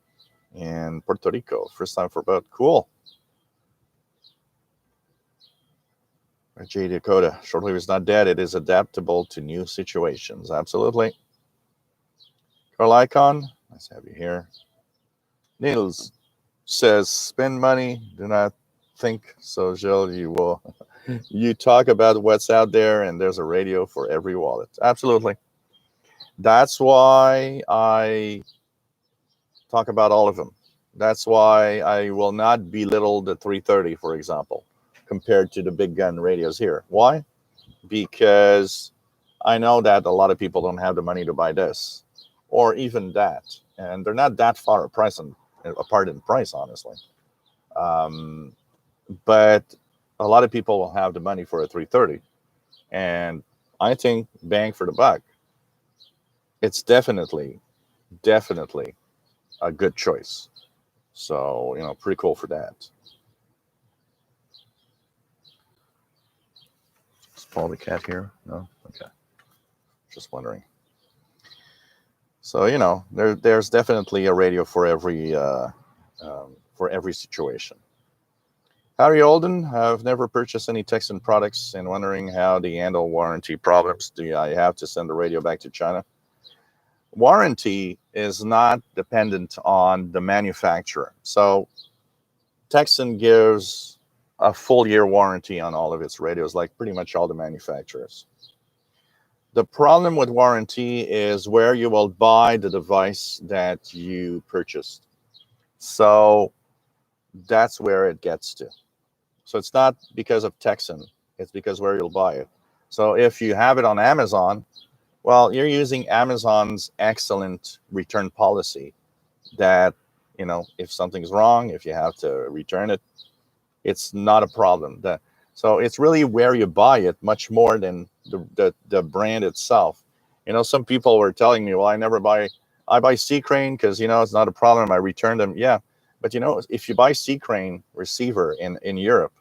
in Puerto Rico. First time for both. Cool. J Dakota, shortwave is not dead. It is adaptable to new situations. Absolutely. Carl Icon, nice to have you here. Niels says, spend money. Do not think so, Gilles. You will. You talk about what's out there, and there's a radio for every wallet. Absolutely. That's why I talk about all of them. That's why I will not belittle the 330, for example, compared to the big gun radios here. Why? Because I know that a lot of people don't have the money to buy this, or even that, and they're not that far apart in price, honestly. But a lot of people will have the money for a 330, and I think bang for the buck, it's definitely a good choice. So, pretty cool for that. Is Paul the cat here? No? Okay. Just wondering. So, there's definitely a radio for every situation. Harry Olden, I've never purchased any Texan products and wondering how the handle warranty problems. Do I have to send the radio back to China? Warranty is not dependent on the manufacturer. So Texan gives a full year warranty on all of its radios, like pretty much all the manufacturers. The problem with warranty is where you will buy the device that you purchased. So that's where it gets to. So it's not because of Texan, it's because where you'll buy it. So if you have it on Amazon, well, you're using Amazon's excellent return policy that, if something's wrong, if you have to return it, it's not a problem. So it's really where you buy it much more than the brand itself. Some people were telling me, well, I buy Sea Crane because, it's not a problem. I return them. Yeah. But, if you buy Sea Crane receiver in Europe,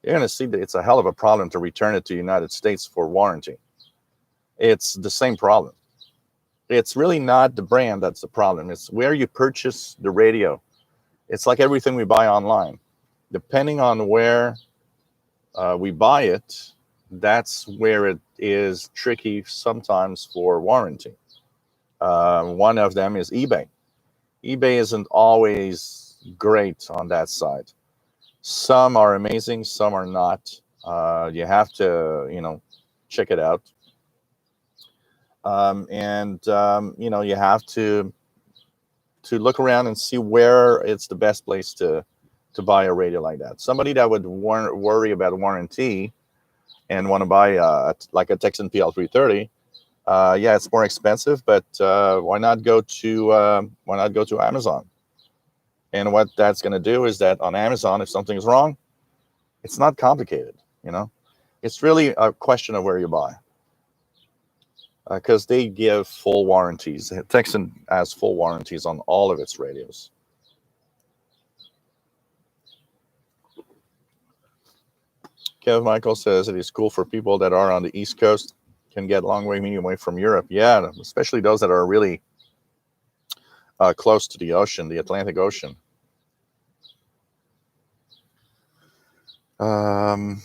you're going to see that it's a hell of a problem to return it to the United States for warranty. It's the same problem. It's really not the brand that's the problem. It's where you purchase the radio. It's like everything we buy online. Depending on where we buy it, that's where it is tricky sometimes for warranty. One of them is eBay. eBay isn't always great on that side. Some are amazing, some are not. You have to, check it out. You have to look around and see where it's the best place to buy a radio like that. Somebody that would worry about warranty and want to buy like a Texan PL330, yeah, it's more expensive, but why not go to Amazon? And what that's going to do is that on Amazon, if something's wrong, it's not complicated. It's really a question of where you buy, because they give full warranties. Texan has full warranties on all of its radios. Kev Michael says it is cool for people that are on the East Coast can get long way medium wave from Europe. Yeah, especially those that are really close to the ocean, the Atlantic Ocean. PA1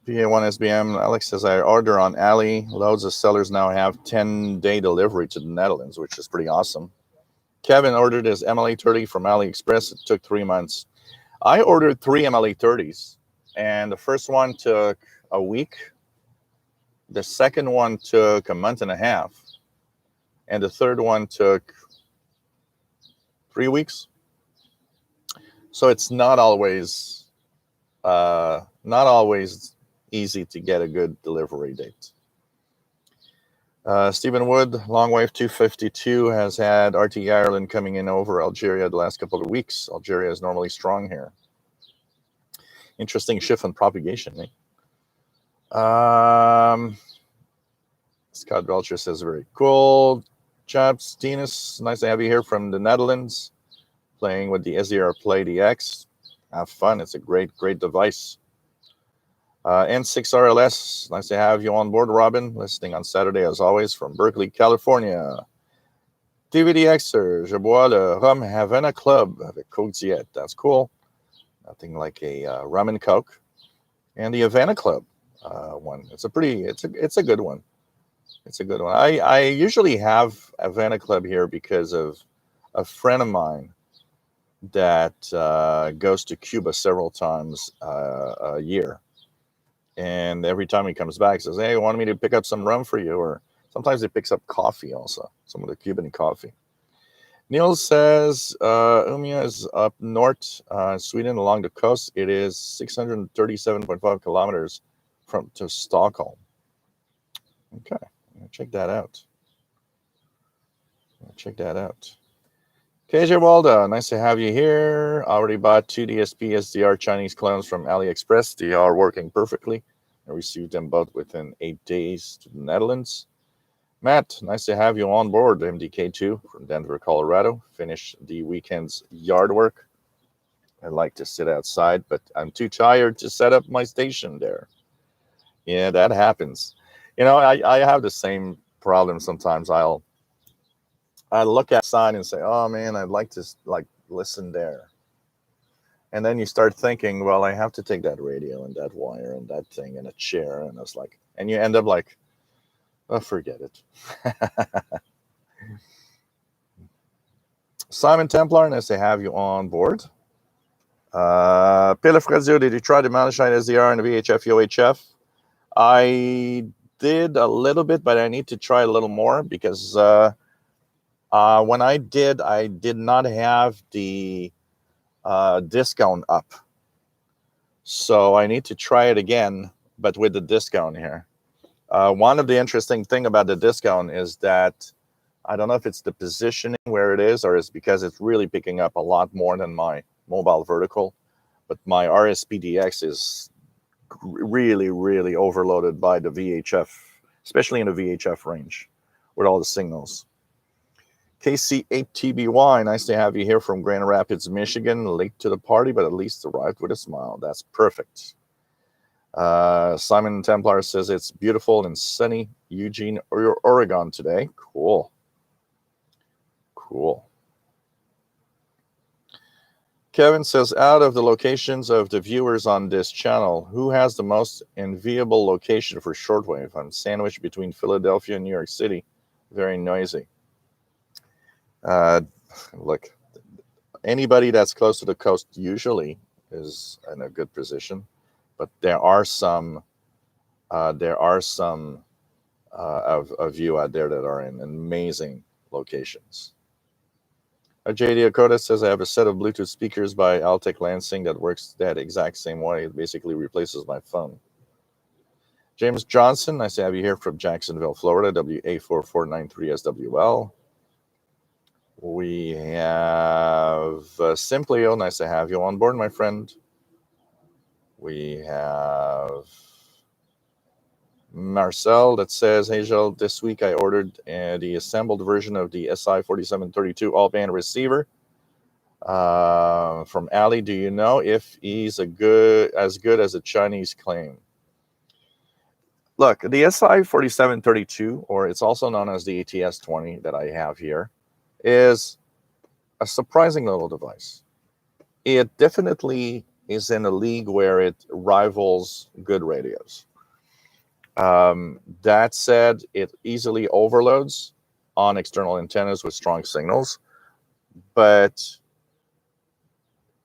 SBM, Alex says, I order on Ali. Loads of sellers now have 10-day delivery to the Netherlands, which is pretty awesome. Kevin ordered his MLA30 from AliExpress. It took 3 months. I ordered 3 MLA30s, and the first one took a week. The second one took a month and a half. And the third one took 3 weeks. So it's not always easy to get a good delivery date. Stephen Wood, Longwave 252, has had RT Ireland coming in over Algeria the last couple of weeks. Algeria is normally strong here. Interesting shift in propagation, eh? Scott Belcher says, very cool. Chaps, Tinus, nice to have you here from the Netherlands, playing with the SDR Play DX. Have fun. It's a great device. N6RLS, nice to have you on board, Robin. Listening on Saturday, as always, from Berkeley, California. TVDXer, je bois le Rhum Havana Club avec Coke Diet. That's cool. Nothing like a rum and Coke. And the Havana Club one. It's a good one. It's a good one. I usually have Havana Club here because of a friend of mine that goes to Cuba several times a year. And every time he comes back, he says, hey, you want me to pick up some rum for you? Or sometimes he picks up coffee also, some of the Cuban coffee. Neil says, Umeå is up north, Sweden, along the coast. It is 637.5 kilometers to Stockholm. Okay, check that out. KJ Walda, nice to have you here. Already bought 2 DSP SDR Chinese clones from AliExpress. They are working perfectly. I received them both within 8 days to the Netherlands. Matt, nice to have you on board. MDK2 from Denver, Colorado. Finished the weekend's yard work. I like to sit outside, but I'm too tired to set up my station there. Yeah, that happens. I have the same problem sometimes. I look outside and say, oh man, I'd like to listen there. And then you start thinking, well, I have to take that radio and that wire and that thing and a chair. And it's like, and you end up like, oh, forget it. Simon Templar, nice to have you on board. Pele Frazio, did you try the Malachite SDR and the VHF UHF? I did a little bit, but I need to try a little more because when I did not have the discount up. So I need to try it again, but with the discount here. One of the interesting thing about the discount is that I don't know if it's the positioning where it is, or it's because it's really picking up a lot more than my mobile vertical. But my RSPDX is really, really overloaded by the VHF, especially in the VHF range with all the signals. KC8TBY, nice to have you here from Grand Rapids, Michigan. Late to the party, but at least arrived with a smile. That's perfect. Simon Templar says it's beautiful and sunny Eugene, Oregon today. Cool. Cool. Kevin says, out of the locations of the viewers on this channel, who has the most enviable location for shortwave? I'm sandwiched between Philadelphia and New York City. Very noisy. Look, anybody that's close to the coast usually is in a good position, but there are some of you out there that are in amazing locations. JD Akota says, I have a set of Bluetooth speakers by Altec Lansing that works that exact same way. It basically replaces my phone. James Johnson, nice to have you here from Jacksonville, Florida, WA4493SWL. We have Simplio, nice to have you on board, my friend. We have Marcel that says, hey, Joel, this week I ordered the assembled version of the SI4732 all-band receiver from Ali. Do you know if he's as good as the Chinese claim? Look, the SI4732, or it's also known as the ATS-20 that I have here, is a surprising little device. It definitely is in a league where it rivals good radios. That said, it easily overloads on external antennas with strong signals, but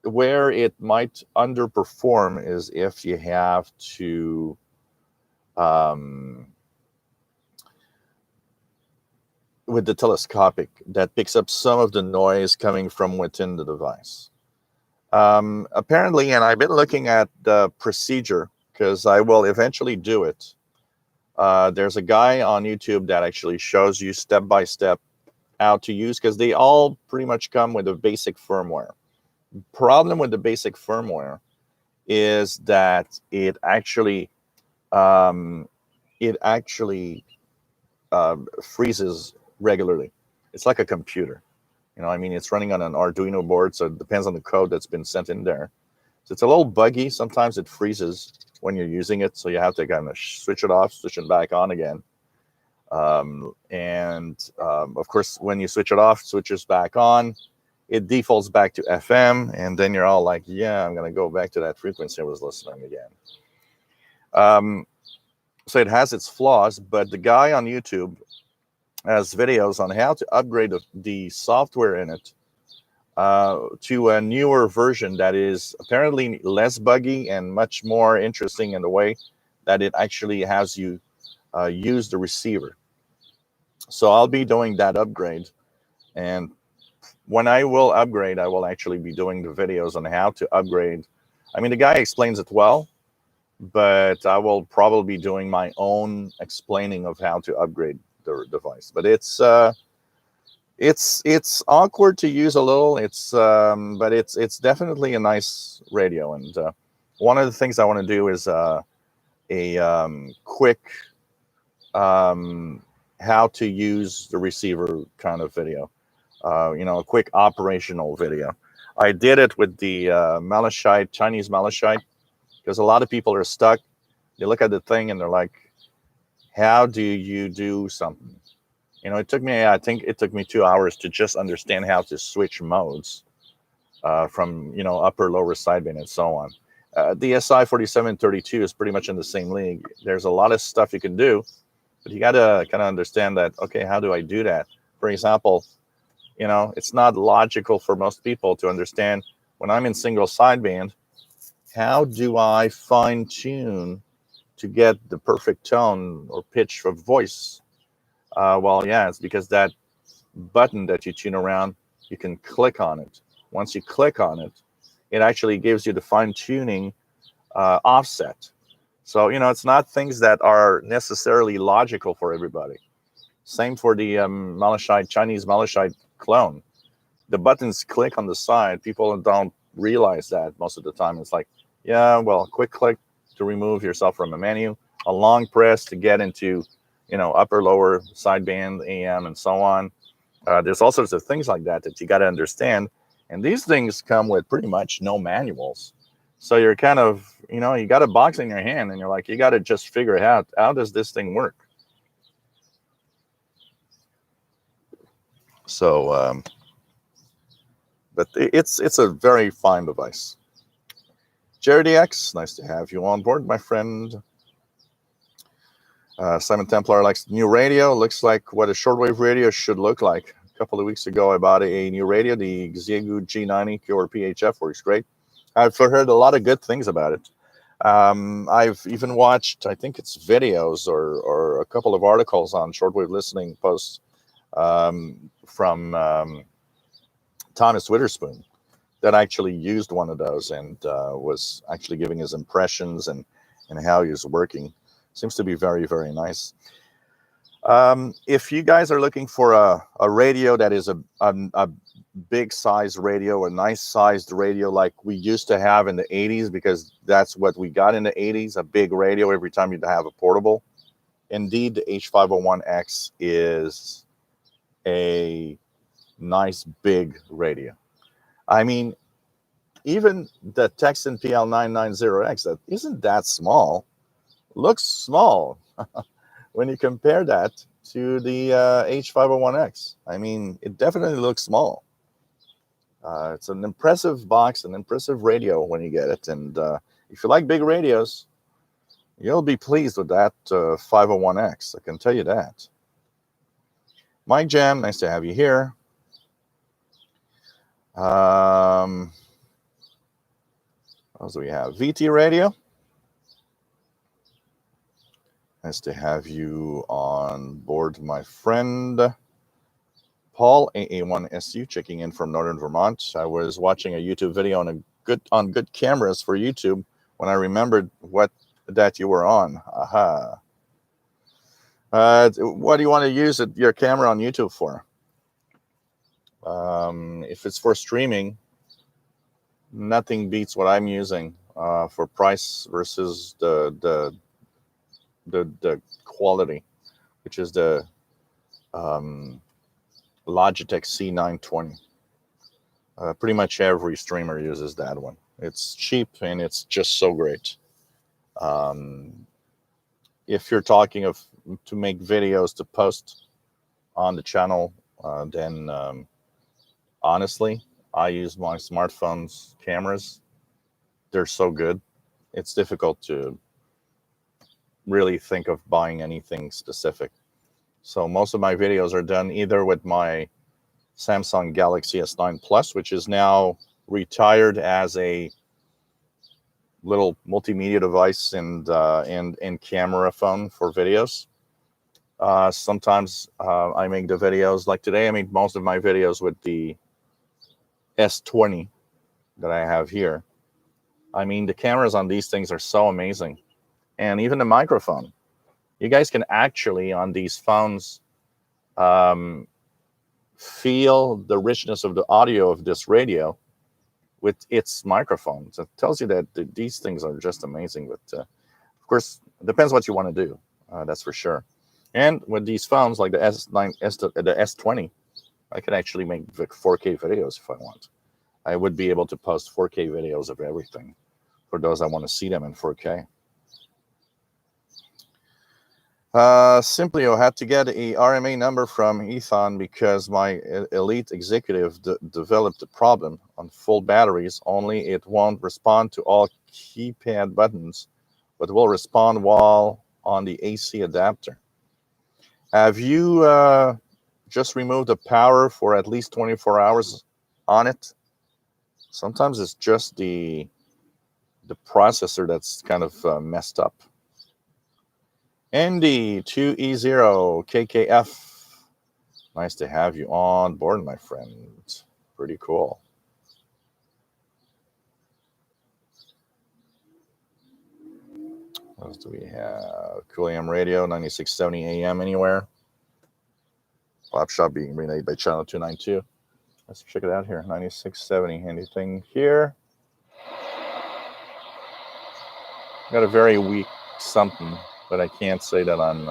where it might underperform is if you have to with the telescopic, that picks up some of the noise coming from within the device. Apparently, and I've been looking at the procedure because I will eventually do it. There's a guy on YouTube that actually shows you step by step how to use, because they all pretty much come with a basic firmware. Problem with the basic firmware is that it actually freezes regularly. It's like a computer. You know, I mean, it's running on an Arduino board, so it depends on the code that's been sent in there. So it's a little buggy. Sometimes it freezes when you're using it, so you have to kind of switch it off, switch it back on again. Of course, when you switch it off, switches back on, it defaults back to FM, and then you're all like, yeah, I'm going to go back to that frequency I was listening again. So it has its flaws, but the guy on YouTube has videos on how to upgrade the software in it to a newer version that is apparently less buggy and much more interesting in the way that it actually has you use the receiver. So I'll be doing that upgrade, and when I will upgrade, I will actually be doing the videos on how to upgrade. I mean, the guy explains it well, but I will probably be doing my own explaining of how to upgrade the device. But it's awkward to use a little. But it's definitely a nice radio. And one of the things I want to do is a quick how to use the receiver kind of video. A quick operational video. I did it with the Malachite, Chinese Malachite, because a lot of people are stuck. They look at the thing and they're like, how do you do something? I think it took me 2 hours to just understand how to switch modes from, upper, lower sideband and so on. The SI4732 is pretty much in the same league. There's a lot of stuff you can do, but you got to kind of understand that, okay, how do I do that? For example, it's not logical for most people to understand when I'm in single sideband, how do I fine tune to get the perfect tone or pitch of voice? Well, yeah, it's because that button that you tune around, you can click on it. Once you click on it, it actually gives you the fine-tuning offset. So, it's not things that are necessarily logical for everybody. Same for the Chinese Malachite clone. The buttons click on the side. People don't realize that most of the time. It's like, yeah, well, quick click to remove yourself from a menu, a long press to get into, upper, lower, sideband, AM, and so on. There's all sorts of things like that you got to understand. And these things come with pretty much no manuals. So you're kind of, you got a box in your hand and you're like, you got to just figure out, how does this thing work? So, but it's a very fine device. Jerry DX, nice to have you on board, my friend. Simon Templar likes new radio. Looks like what a shortwave radio should look like. A couple of weeks ago, I bought a new radio, the Xiegu G90 or PHF, works great. I've heard a lot of good things about it. I've even watched, I think it's videos or a couple of articles on shortwave listening posts from Thomas Witherspoon that actually used one of those and was actually giving his impressions and how he was working. Seems to be very, very nice. If you guys are looking for a radio that is a big size radio, a nice sized radio like we used to have in the 80s, because that's what we got in the 80s, a big radio every time you'd have a portable. Indeed, the H501X is a nice big radio. I mean, even the Texan PL990X, that isn't that small, looks small when you compare that to the H501X. I mean, it definitely looks small. It's an impressive box, an impressive radio when you get it. And if you like big radios, you'll be pleased with that 501X. I can tell you that. Mike Jam, nice to have you here. What else do we have? VT Radio. Nice to have you on board, my friend. Paul, AA1SU, checking in from Northern Vermont. I was watching a YouTube video on good cameras for YouTube when I remembered that you were on. Aha. What do you want to use your camera on YouTube for? If it's for streaming, nothing beats what I'm using for price versus the quality, which is the Logitech C920. Pretty much every streamer uses that one. It's cheap and it's just so great. If you're talking to make videos to post on the channel, then honestly, I use my smartphone's cameras. They're so good. It's difficult to really think of buying anything specific. So most of my videos are done either with my Samsung Galaxy S9 Plus, which is now retired as a little multimedia device and camera phone for videos. Sometimes I make the videos, like today I made most of my videos with the S20 that I have here. I mean, the cameras on these things are so amazing. And even the microphone. You guys can actually, on these phones, feel the richness of the audio of this radio with its microphones. It tells you that these things are just amazing. But of course, it depends what you want to do. That's for sure. And with these phones like the S9, the S20, I could actually make 4K videos if I want. I would be able to post 4K videos of everything for those that want to see them in 4K. Simply, I had to get a RMA number from Ethan because my elite executive developed a problem on full batteries. Only it won't respond to all keypad buttons, but will respond while on the AC adapter. Have you just removed the power for at least 24 hours on it? Sometimes it's just the processor that's kind of messed up. Andy 2E0 KKF. Nice to have you on board, my friend. Pretty cool. What else do we have? Cool AM Radio, 9670 AM anywhere. Pop Shop being relayed by channel 292. Let's check it out here. 9670. Anything here? Got a very weak something, but I can't say that I'm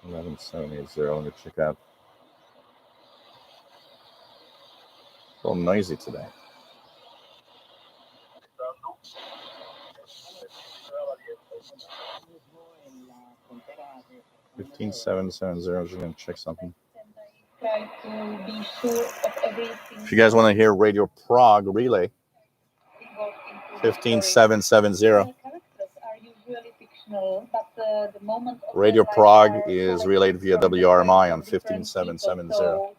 11780. Let me check out. It's a little noisy today. $15,770. Just gonna check something. Try to be sure of everything. If you guys want to hear Radio Prague relay, 15770. Radio Prague is relayed via WRMI on 15770.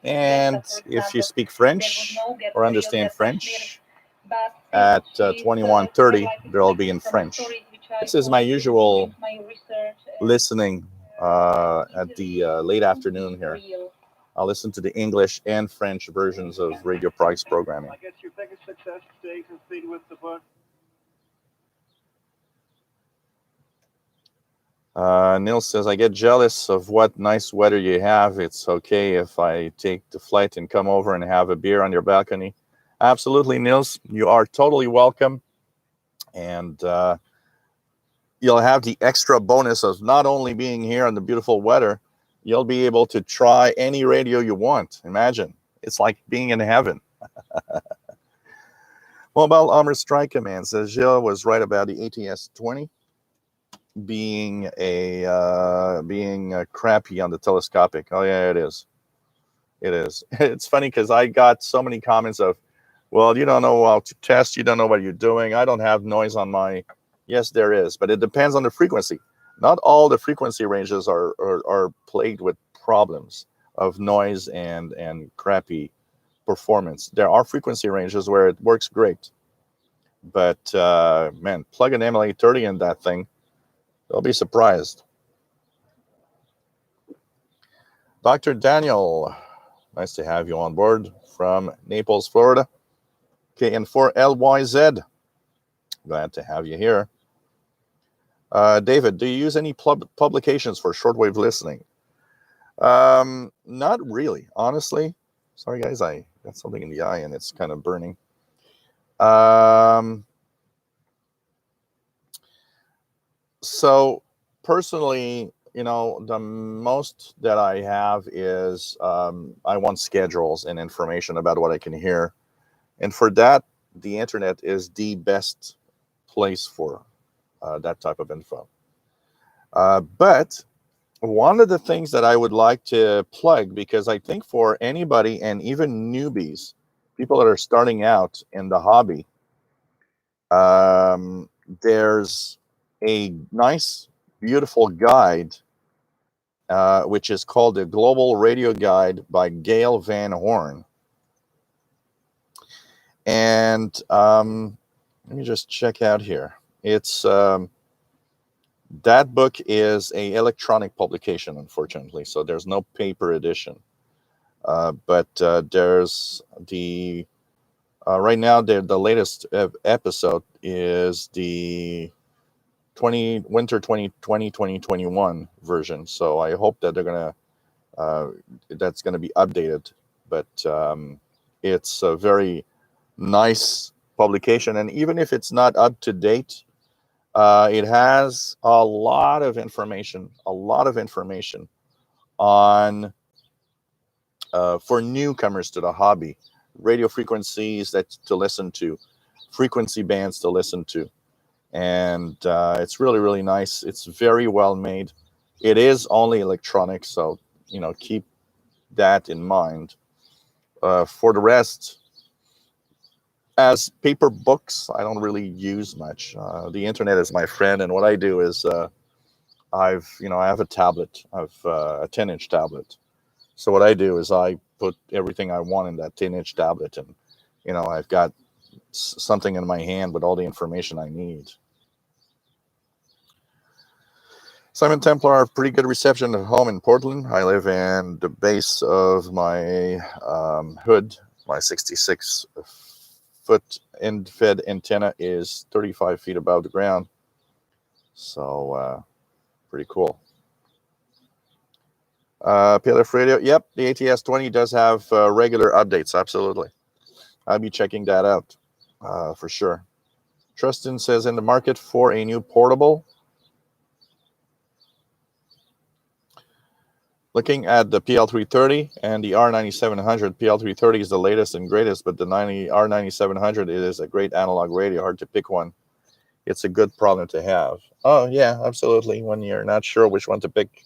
And if you speak French or understand French, at 2130, they'll be in French. This is my usual listening at the late afternoon here. I'll listen to the English and French versions of Radio Prague's programming. I guess your biggest success today completed with the book. Neil says, I get jealous of what nice weather you have. It's okay if I take the flight and come over and have a beer on your balcony. Absolutely, Nils. You are totally welcome. And you'll have the extra bonus of not only being here in the beautiful weather, you'll be able to try any radio you want. Imagine. It's like being in heaven. Mobile Armor Strike Command says Gilles was right about the ATS-20 being crappy on the telescopic. Oh yeah, it is. It is. It's funny because I got so many comments of, well, you don't know how to test. You don't know what you're doing. I don't have noise on my. Yes, there is, but it depends on the frequency. Not all the frequency ranges are plagued with problems of noise and crappy performance. There are frequency ranges where it works great, but man, plug an MLA30 in that thing, they'll be surprised. Dr. Daniel, nice to have you on board from Naples, Florida. KN4LYZ. Glad to have you here. David, do you use any publications for shortwave listening? Not really, honestly. Sorry, guys, I got something in the eye and it's kind of burning. So personally, you know, the most that I have is I want schedules and information about what I can hear. And for that, the internet is the best place for that type of info. But one of the things that I would like to plug, because I think for anybody and even newbies, people that are starting out in the hobby, there's a nice, beautiful guide, which is called the Global Radio Guide by Gail Van Horn. And let me just check out here. It's that book is a electronic publication, unfortunately, so there's no paper edition. But there's the right now the latest episode is the winter 2020-2021 version. So I hope that they're gonna that's gonna be updated. But it's a very nice publication, and even if it's not up to date, it has a lot of information on for newcomers to the hobby, radio frequencies to listen to, frequency bands to listen to, and it's really, really nice. It's very well made. It is only electronic, so you know, keep that in mind. For the rest, as paper books, I don't really use much. The internet is my friend, and what I do is I have a tablet. I have a 10-inch tablet, So what I do is I put everything I want in that 10-inch tablet, and I've got something in my hand with all the information I need. Simon Templar, pretty good reception at home in Portland. I live in the base of my hood. My 66-foot end-fed antenna is 35 feet above the ground. So pretty cool. PLF Radio, yep, the ATS-20 does have regular updates, absolutely. I'll be checking that out for sure. Tristan says, in the market for a new portable. Looking at the PL330 and the R9700, PL330 is the latest and greatest, but the R9700 is a great analog radio, hard to pick one. It's a good problem to have. Oh, yeah, absolutely, when you're not sure which one to pick.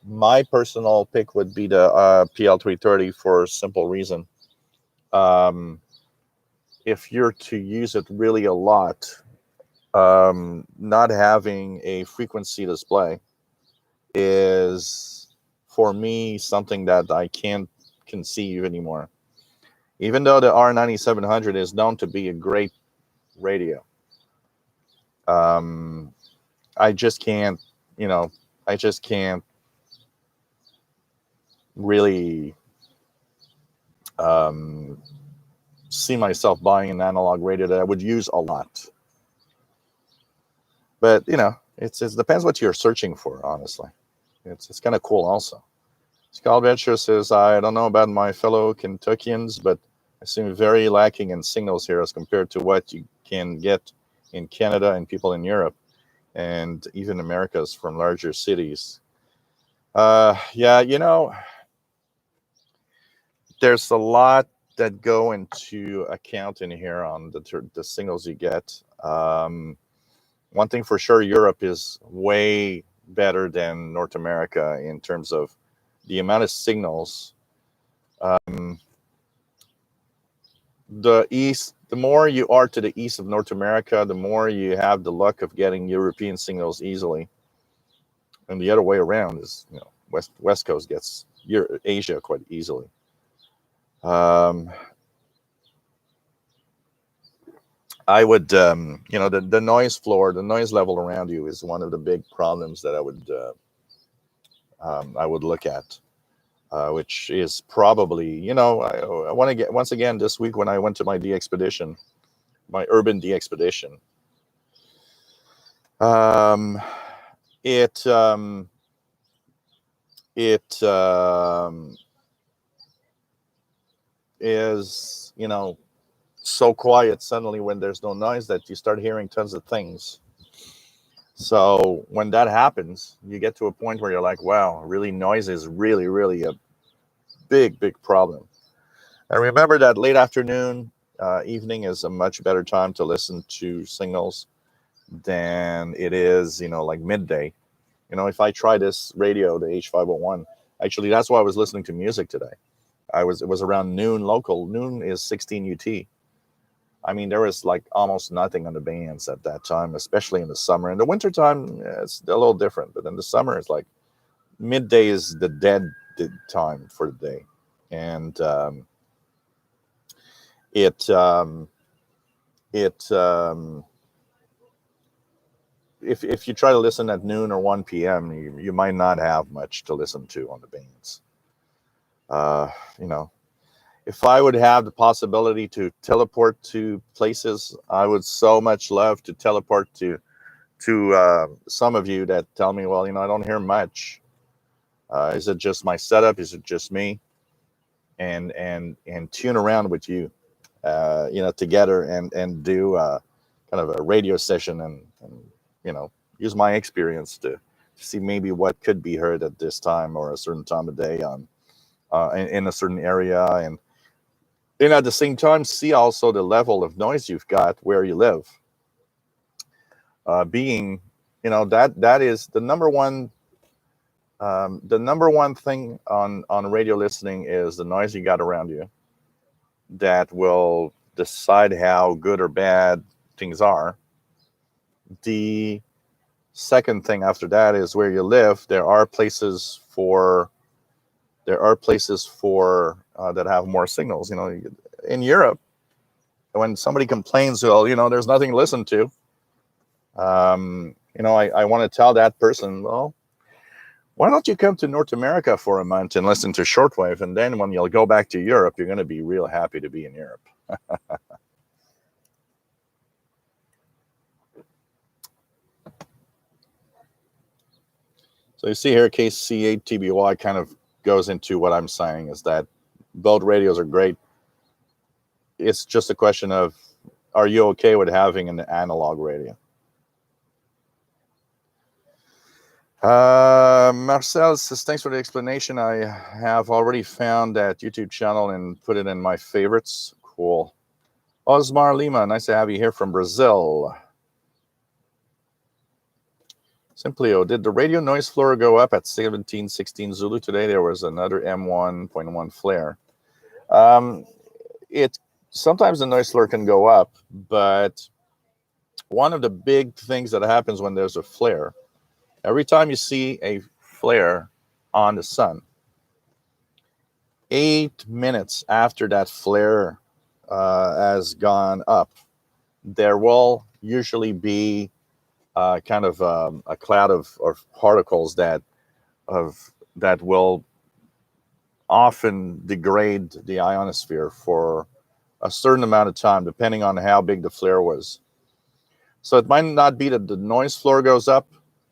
My personal pick would be the PL330 for a simple reason. If you're to use it really a lot, not having a frequency display is, for me, something that I can't conceive anymore. Even though the R9700 is known to be a great radio, I just can't, really see myself buying an analog radio that I would use a lot. But it depends what you're searching for, honestly. It's kind of cool also. Skull Betcher says, I don't know about my fellow Kentuckians, but I seem very lacking in signals here as compared to what you can get in Canada and people in Europe and even Americas from larger cities. Yeah, there's a lot that go into account in here on the signals you get. One thing for sure, Europe is way better than North America in terms of the amount of signals. The more you are to the east of North America, the more you have the luck of getting European signals easily. And the other way around is, West Coast gets Asia quite easily. I would, the noise floor, the noise level around you is one of the big problems that I would look at, which is probably, I want to get, once again, this week when I went to my DXpedition, my urban DXpedition, it is, so quiet suddenly when there's no noise that you start hearing tons of things. So when that happens, you get to a point where you're like, wow, really, noise is really, really a big, big problem. And remember that late afternoon, evening is a much better time to listen to signals than it is, like midday. If I try this radio, the H501, actually, that's why I was listening to music today. It was around noon local. Noon is 16 UT. I mean, there was like almost nothing on the bands at that time, especially in the summer. In the wintertime, it's a little different. But in the summer, it's like midday is the dead time for the day. And if you try to listen at noon or 1 p.m., you might not have much to listen to on the bands. If I would have the possibility to teleport to places, I would so much love to teleport to some of you that tell me, well, I don't hear much. Is it just my setup? Is it just me? And tune around with you, together and do kind of a radio session and use my experience to see maybe what could be heard at this time or a certain time of day on in a certain area, and at the same time see also the level of noise you've got where you live. Being, that is the number one thing on radio listening is the noise you got around you. That will decide how good or bad things are. The second thing after that is where you live. There are places for there are places for that have more signals. You know, in Europe, when somebody complains, well, you know, there's nothing to listen to. You know, I want to tell that person, well, why don't you come to North America for a month and listen to shortwave, and then when you'll go back to Europe, you're going to be real happy to be in Europe. So you see here, KC8TBY kind of goes into what I'm saying is that both radios are great. It's just a question of, are you okay with having an analog radio? Marcel says, thanks for the explanation. I have already found that YouTube channel and put it in my favorites. Cool. Osmar Lima, nice to have you here from Brazil. Simplio, did the radio noise floor go up at 1716 Zulu today? There was another M1.1 flare. Sometimes the noise floor can go up, but one of the big things that happens when there's a flare, every time you see a flare on the sun, 8 minutes after that flare has gone up, there will usually be kind of a cloud of particles that will often degrade the ionosphere for a certain amount of time, depending on how big the flare was. So it might not be that the noise floor goes up.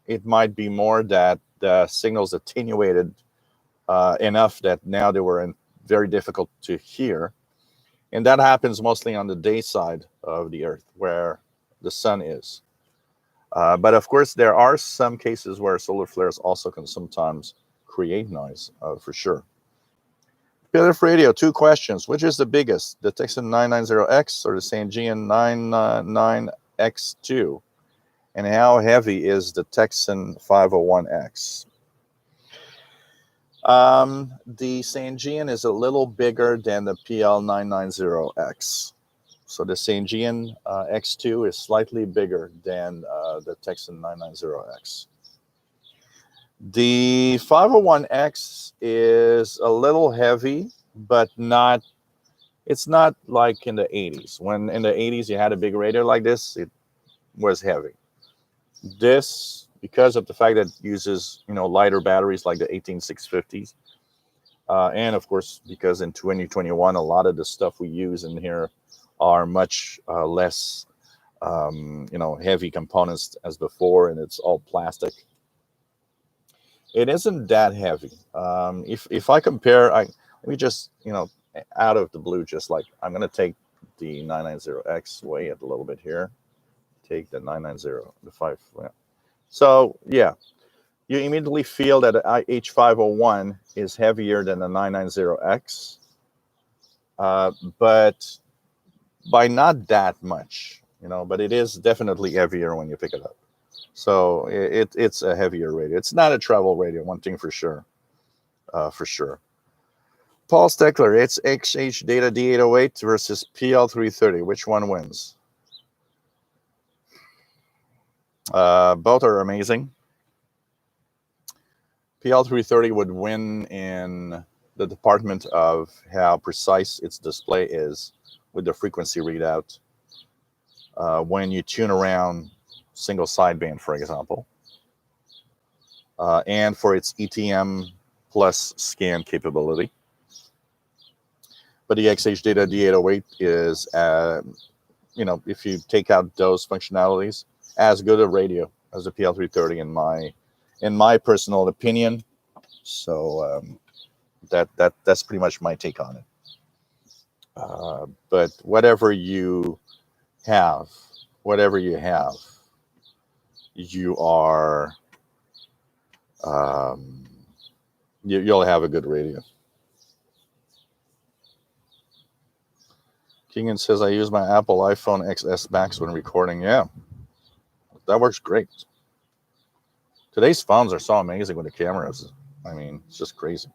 It might be more that the signal's attenuated enough that now they were very difficult to hear. And that happens mostly on the day side of the Earth, where the sun is. But of course, there are some cases where solar flares also can sometimes create noise, for sure. PLF radio, 2 questions. Which is the biggest, the Texan 990X or the Sangean 999X2? And how heavy is the Texan 501X? The Sangean is a little bigger than the PL990X. So the Sangean X2 is slightly bigger than the Texan 990X. The 501X is a little heavy, but it's not like in the 80s. When in the 80s you had a big radio like this, it was heavy. This, because of the fact that it uses, you know, lighter batteries like the 18650s, and of course, because in 2021, a lot of the stuff we use in here are much less, you know, heavy components as before, and it's all plastic. It isn't that heavy. If I compare, let me just, you know, out of the blue, just like I'm going to take the 990X, weigh it a little bit here. Take the 990, the 5. Yeah. So yeah, you immediately feel that the H501 is heavier than the 990X, but by not that much, you know. But it is definitely heavier when you pick it up. So it's a heavier radio. It's not a travel radio, one thing for sure. For sure. Paul Steckler, it's XH Data D808 versus PL330. Which one wins? Both are amazing. PL330 would win in the department of how precise its display is with the frequency readout. When you tune around single sideband, for example, and for its ETM plus scan capability. But the XH Data D808 is, you know, if you take out those functionalities, as good a radio as the PL330 in my personal opinion. So that's pretty much my take on it. But whatever you have, you are you'll have a good radio. Keegan says, I use my Apple iPhone XS Max when recording. Yeah, that works great. Today's phones are so amazing with the cameras. I mean, it's just crazy.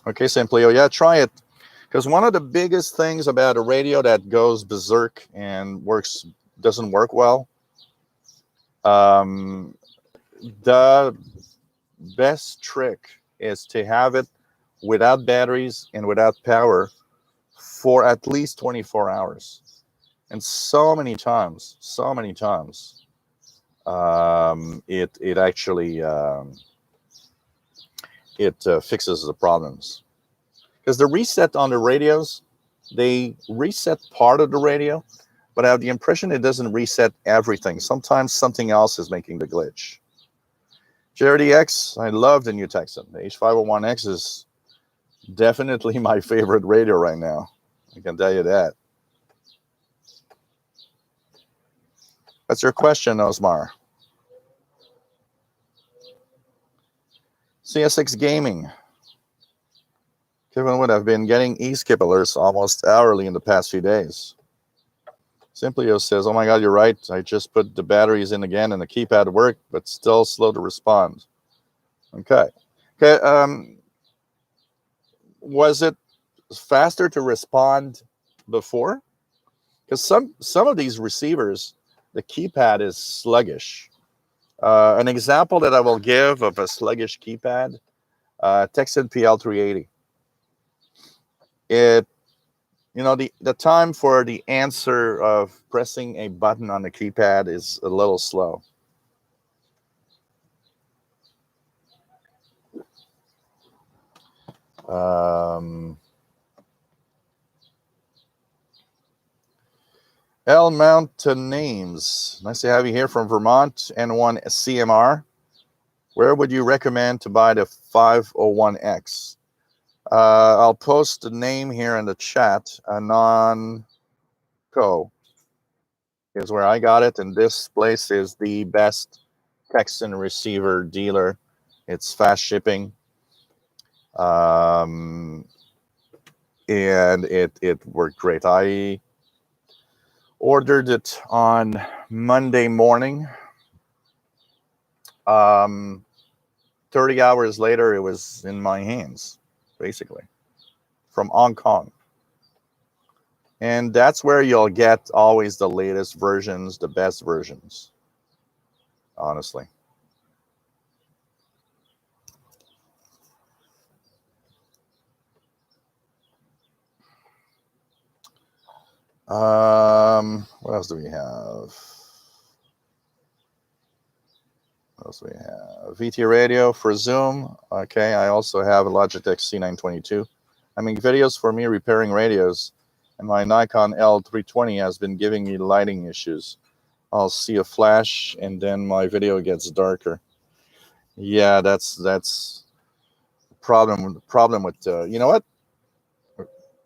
Okay, Simplio, yeah, try it. Because one of the biggest things about a radio that goes berserk and doesn't work well, the best trick is to have it without batteries and without power for at least 24 hours. And so many times, it actually fixes the problems. Because the reset on the radios, they reset part of the radio, but I have the impression it doesn't reset everything. Sometimes something else is making the glitch. JRDX, I love the new Texan. The H501X is definitely my favorite radio right now. I can tell you that. That's your question, Osmar. CSX Gaming. Kevin Wood, I've been getting e-skip alerts almost hourly in the past few days. Simplio says, oh my God, you're right. I just put the batteries in again and the keypad worked, but still slow to respond. Okay. Was it faster to respond before? Because some of these receivers, the keypad is sluggish. An example that I will give of a sluggish keypad, Texan PL380. The time for the answer of pressing a button on the keypad is a little slow. L Mountain Names. Nice to have you here from Vermont. N1 CMR. Where would you recommend to buy the 501X? I'll post the name here in the chat. Non-co is where I got it, and this place is the best Texan receiver dealer. It's fast shipping, and it worked great. I ordered it on Monday morning. 30 hours later, it was in my hands, basically, from Hong Kong. And that's where you'll get always the latest versions, the best versions, honestly. What else do we have? VT radio for Zoom. Okay, I also have a Logitech C922. I make videos for me repairing radios, and my Nikon L320 has been giving me lighting issues. I'll see a flash, and then my video gets darker. Yeah, that's problem with you know what?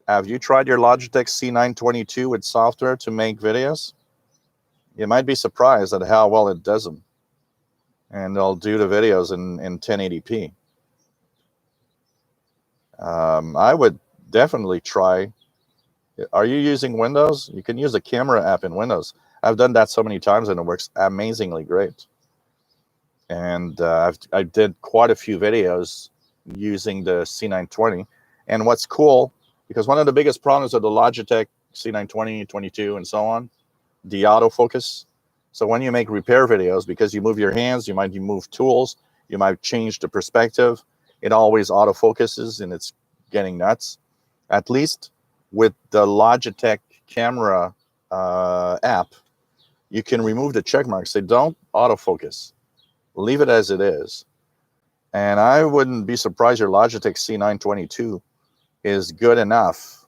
Have you tried your Logitech C922 with software to make videos? You might be surprised at how well it does them. And they'll do the videos in 1080p. I would definitely try. Are you using Windows? You can use the camera app in Windows. I've done that so many times and it works amazingly great. And I did quite a few videos using the C920. And what's cool, because one of the biggest problems of the Logitech C920, 22, and so on, the autofocus. So when you make repair videos, because you move your hands, you might move tools, you might change the perspective, it always autofocuses and it's getting nuts. At least with the Logitech camera app, you can remove the check marks. Say, don't autofocus. Leave it as it is. And I wouldn't be surprised your Logitech C922 is good enough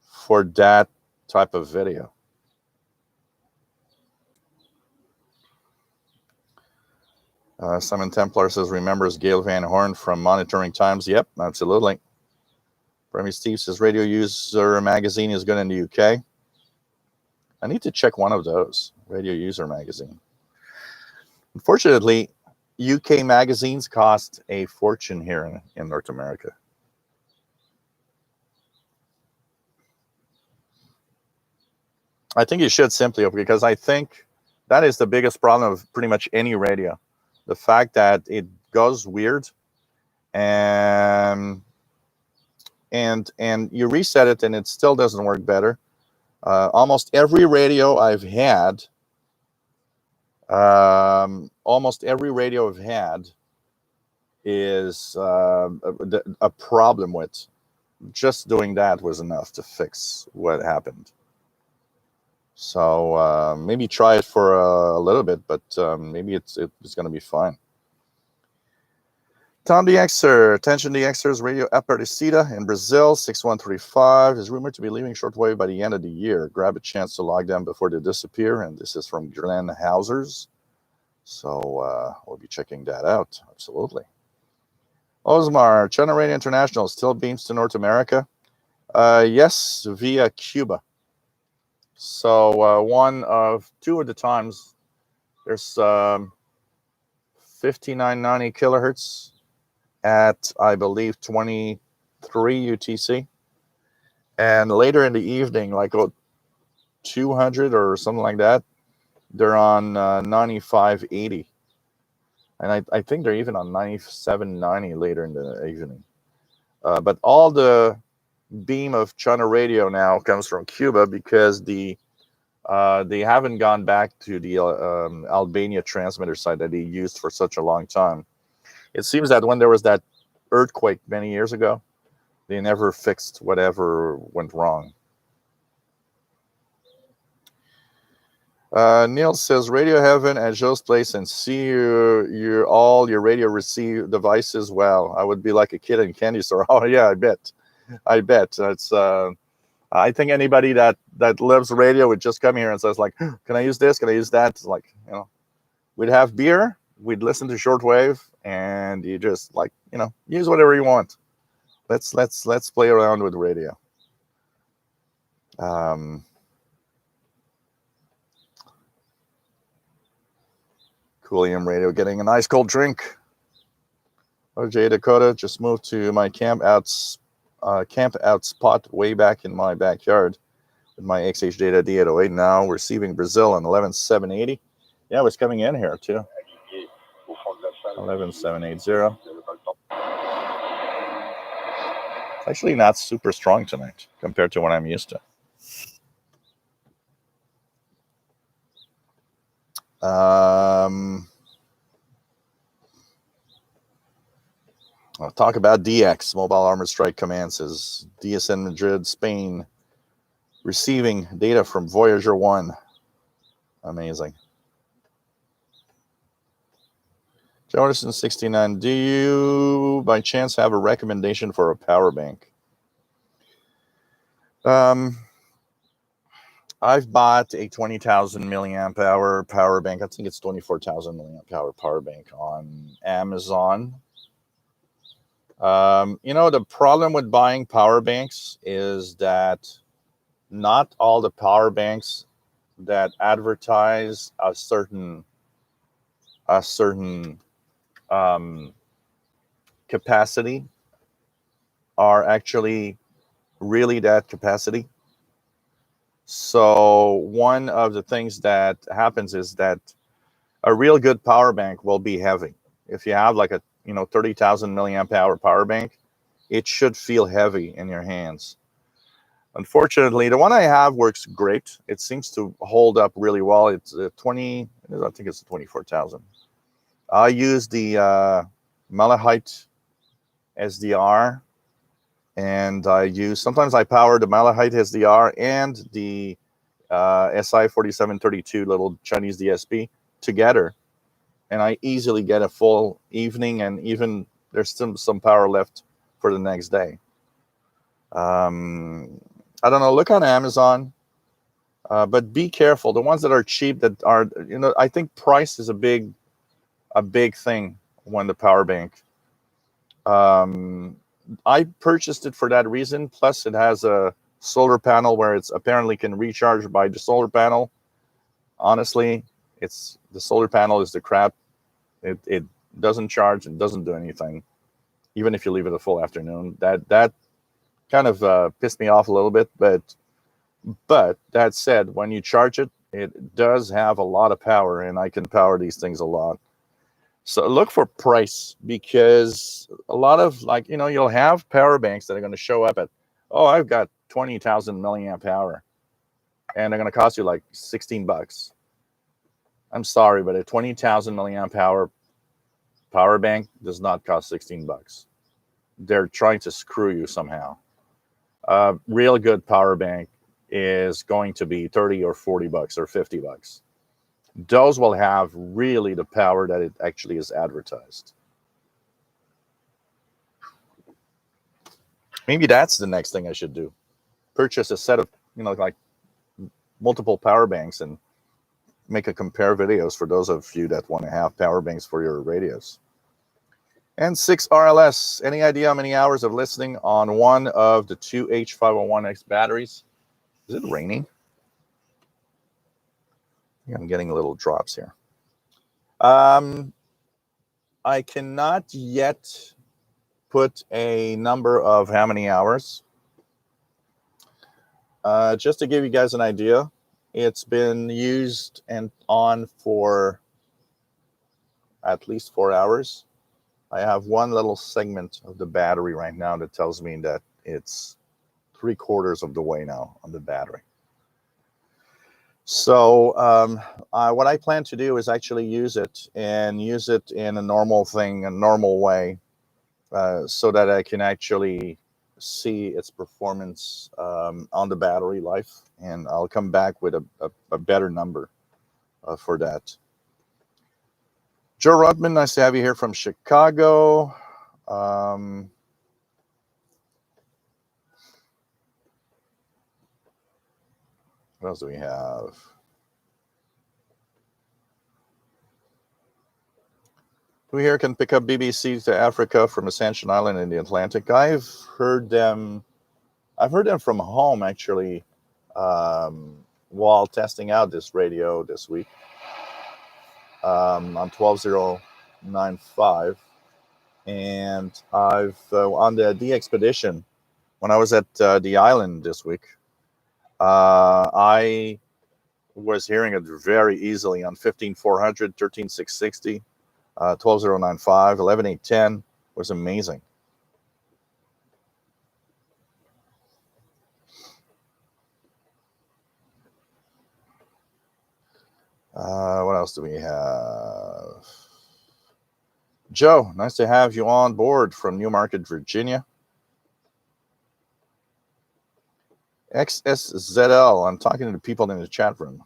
for that type of video. Simon Templar says, remembers Gail Van Horn from Monitoring Times. Yep, absolutely. Remy Steve says, Radio User Magazine is good in the UK. I need to check one of those, Radio User Magazine. Unfortunately, UK magazines cost a fortune here in North America. I think you should simply, because I think that is the biggest problem of pretty much any radio. The fact that it goes weird and you reset it and it still doesn't work better. Almost every radio I've had Almost every radio I've had is a problem with. Just doing that was enough to fix what happened. So maybe try it for a little bit, but maybe it's going to be fine. Tom DXer, attention DXers, Radio Aparecida in Brazil, 6135, is rumored to be leaving shortwave by the end of the year. Grab a chance to log them before they disappear, and this is from Glenn Hausers. So we'll be checking that out, absolutely. Osmar, China Radio International still beams to North America? Yes, via Cuba. So two of the times, there's 5990 kilohertz at, I believe, 23 UTC. And later in the evening, like 200 or something like that, they're on 9580. And I think they're even on 9790 later in the evening. But all the beam of China Radio now comes from Cuba because they haven't gone back to the Albania transmitter site that they used for such a long time. It seems that when there was that earthquake many years ago, they never fixed whatever went wrong. Neil says, Radio Heaven at Joe's place and see all your radio receive devices. Wow, I would be like a kid in candy store. Oh yeah, I bet. It's I think anybody that loves radio would just come here and says like, can I use this? Can I use that? It's like, we'd have beer, we'd listen to shortwave, and you just like, use whatever you want. Let's play around with radio. Coolium Radio getting a nice cold drink. OJ Dakota just moved to my camp out spot way back in my backyard with my XH Data D808. Now receiving Brazil on 11780. Yeah, it was coming in here too. 11780. It's actually not super strong tonight compared to what I'm used to. I'll talk about DX, Mobile Armored Strike Command, says DSN Madrid, Spain, receiving data from Voyager 1. Amazing. Jonathan 69, do you by chance have a recommendation for a power bank? I've bought a 20,000 milliamp hour power bank. I think it's 24,000 milliamp hour power bank on Amazon. The problem with buying power banks is that not all the power banks that advertise a certain capacity are actually really that capacity. So one of the things that happens is that a real good power bank will be heavy. If you have like a 30,000 milliamp hour power bank, it should feel heavy in your hands. Unfortunately, the one I have works great. It seems to hold up really well. It's I think it's 24,000. I use the Malachite SDR, and sometimes I power the Malachite SDR and the SI 4732 little Chinese DSP together, and I easily get a full evening, and even there's still some power left for the next day. I don't know, look on Amazon, but be careful. The ones that are cheap, that are, I think price is a big thing when the power bank. I purchased it for that reason. Plus, it has a solar panel where it's apparently can recharge by the solar panel. Honestly, the solar panel is the crap. It doesn't charge and doesn't do anything, even if you leave it a full afternoon. That kind of pissed me off a little bit. But that said, when you charge it, it does have a lot of power, and I can power these things a lot. So look for price, because a lot of you'll have power banks that are going to show up at, I've got 20,000 milliamp hour, and they're going to cost you like $16. I'm sorry, but a 20,000 milliamp hour power bank does not cost $16. They're trying to screw you somehow. Real good power bank is going to be 30 or 40 bucks or 50 bucks. Those will have really the power that it actually is advertised. Maybe that's the next thing I should do. Purchase a set of, like multiple power banks and make a compare videos for those of you that want to have power banks for your radios. And 6 RLS, any idea how many hours of listening on one of the two H501X batteries? Is it raining? I'm getting little drops here. I cannot yet put a number of how many hours. Just to give you guys an idea, it's been used and on for at least 4 hours. I have one little segment of the battery right now that tells me that it's 3/4 of the way now on the battery. So what I plan to do is actually use it in a normal way, so that I can actually see its performance on the battery life, and I'll come back with a better number for that. Joe Rodman, nice to have you here from Chicago. What else do we have? Who here can pick up BBC to Africa from Ascension Island in the Atlantic? I've heard them from home, actually, while testing out this radio this week on 12095. And I've on the expedition, when I was at the island this week, I was hearing it very easily on 15400, 13660, 12095, 11810. Was amazing. What else do we have? Joe, nice to have you on board from Newmarket, Virginia. XSZL, I'm talking to the people in the chat room.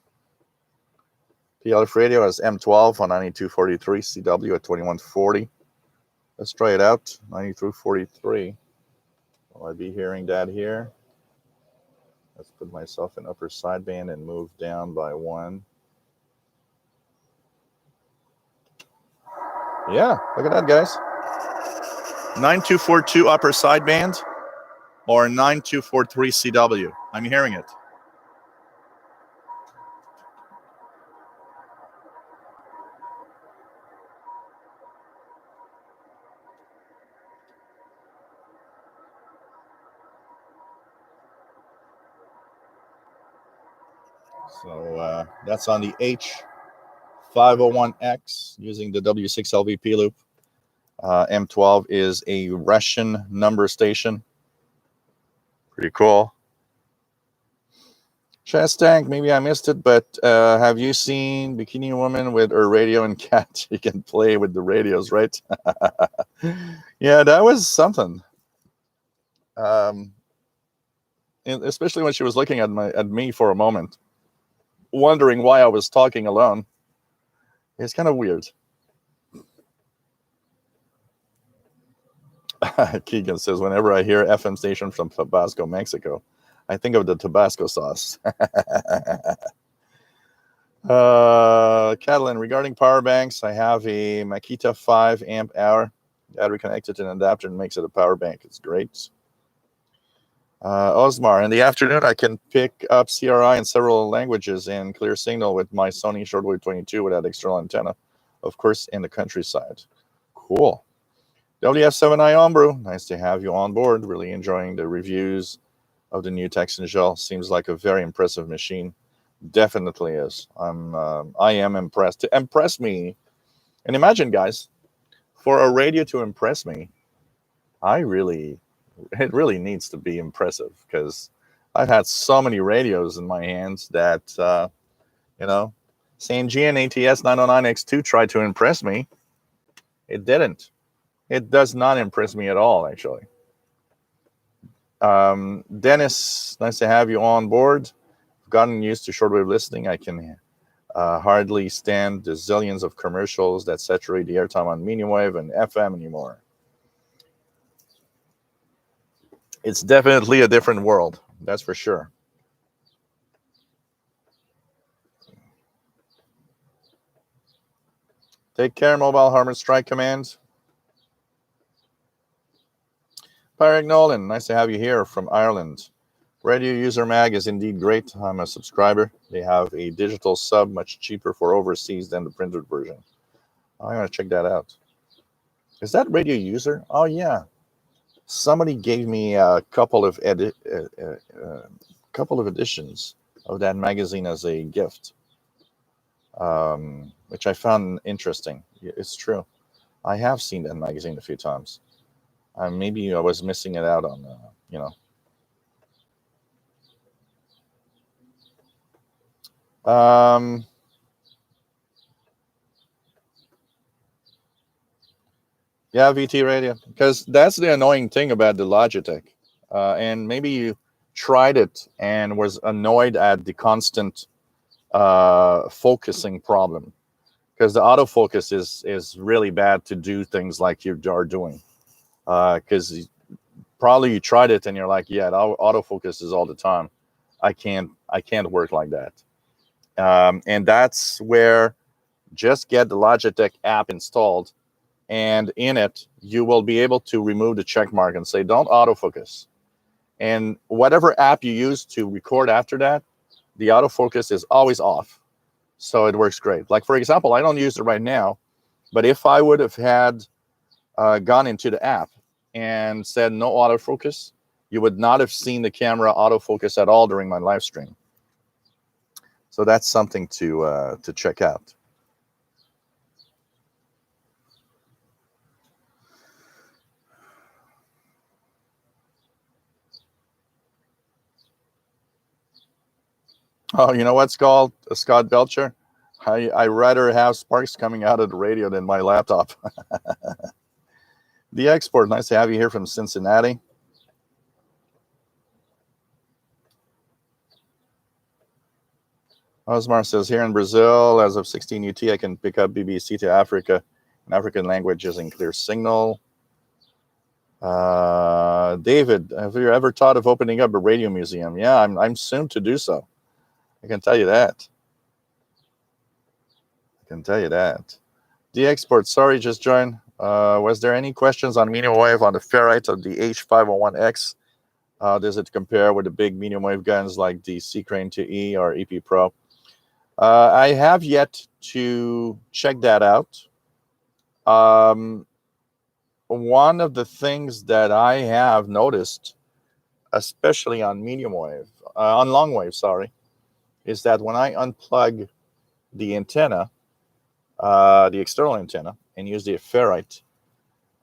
PLF radio has M12 on 9243, CW at 2140. Let's try it out, 9243. Will I be hearing that here? Let's put myself in upper sideband and move down by 1. Yeah, look at that, guys. 9242 upper sideband or 9243 CW. I'm hearing it. So that's on the H501X using the W6LVP loop. M12 is a Russian number station. Pretty cool. Chess Tank, maybe I missed it, but have you seen Bikini Woman with her radio and cat? She can play with the radios, right? Yeah, that was something. Especially when she was looking at me for a moment, wondering why I was talking alone. It's kind of weird. Keegan says, whenever I hear FM station from Tabasco, Mexico, I think of the Tabasco sauce. Catalan, regarding power banks, I have a Makita 5 amp hour battery connected to an adapter and makes it a power bank. It's great. Osmar, in the afternoon, I can pick up CRI in several languages and clear signal with my Sony Shortwave 22 without external antenna, of course, in the countryside. Cool. WF7i Ombrew, nice to have you on board. Really enjoying the reviews of the new Texan Gel. Seems like a very impressive machine. Definitely is. I am impressed. To impress me, and imagine, guys, for a radio to impress me, it really needs to be impressive, because I've had so many radios in my hands that, saying GN-ATS 909X2 tried to impress me. It didn't. It does not impress me at all, actually. Dennis, nice to have you on board. I've gotten used to shortwave listening. I can hardly stand the zillions of commercials that saturate the airtime on medium wave and FM anymore. It's definitely a different world, that's for sure. Take care, Mobile Harmon Strike Command. Pyric Nolan, nice to have you here from Ireland. Radio User Mag is indeed great. I'm a subscriber. They have a digital sub, much cheaper for overseas than the printed version. I'm going to check that out. Is that Radio User? Oh, yeah. Somebody gave me a couple of editions of that magazine as a gift, which I found interesting. It's true. I have seen that magazine a few times. Maybe I was missing it out on, Yeah, VT Radio, because that's the annoying thing about the Logitech. And maybe you tried it and was annoyed at the constant focusing problem, because the autofocus is really bad to do things like you are doing. Because probably you tried it and you're like, yeah, autofocus is all the time. I can't work like that. And that's where just get the Logitech app installed, and in it you will be able to remove the check mark and say don't autofocus. And whatever app you use to record after that, the autofocus is always off. So it works great. Like, for example, I don't use it right now, but if I would have had gone into the app and said no autofocus, you would not have seen the camera autofocus at all during my live stream. So that's something to check out. Oh, you know what's called, Scott Belcher? I rather have sparks coming out of the radio than my laptop. The Export, nice to have you here from Cincinnati. Osmar says, here in Brazil, as of 16 UT, I can pick up BBC to Africa in African languages in clear signal. David, have you ever thought of opening up a radio museum? Yeah, I'm soon to do so. I can tell you that. The Export, sorry, just joined. Was there any questions on medium wave on the ferrite of the H501X? Does it compare with the big medium wave guns like the C-Crane 2E or EP Pro? I have yet to check that out. One of the things that I have noticed, especially on medium wave, on long wave, sorry, is that when I unplug the antenna, the external antenna, and use the ferrite,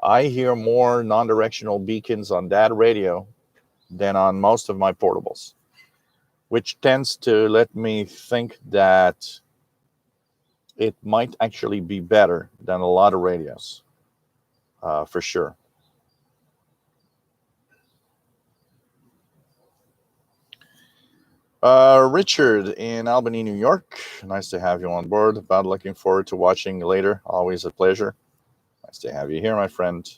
I hear more non-directional beacons on that radio than on most of my portables, which tends to let me think that it might actually be better than a lot of radios, for sure. Richard in Albany, New York. Nice to have you on board. About looking forward to watching later. Always a pleasure. Nice to have you here, my friend.